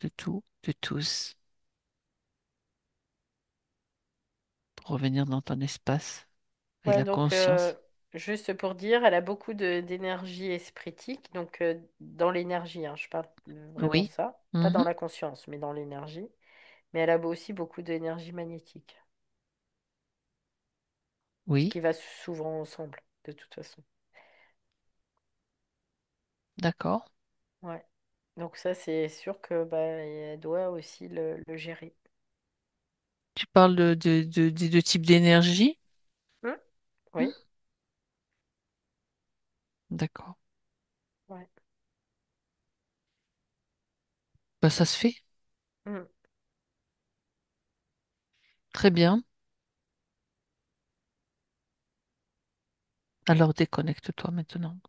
de tout, de tous, pour revenir dans ton espace et Ouais, la donc conscience. juste pour dire, elle a beaucoup d'énergie espritique, donc dans l'énergie, hein, je parle vraiment de Oui. ça, pas dans Mhm. la conscience, mais dans l'énergie. Mais elle a aussi beaucoup d'énergie magnétique, ce Oui. qui va souvent ensemble, de toute façon. D'accord. Ouais. Donc ça, c'est sûr que bah, elle doit aussi le gérer. Tu parles des deux types d'énergie. Hmm. Hmm. Oui, D'accord. ouais. Bah, ça se fait. Hmm. Très bien. Alors déconnecte-toi maintenant.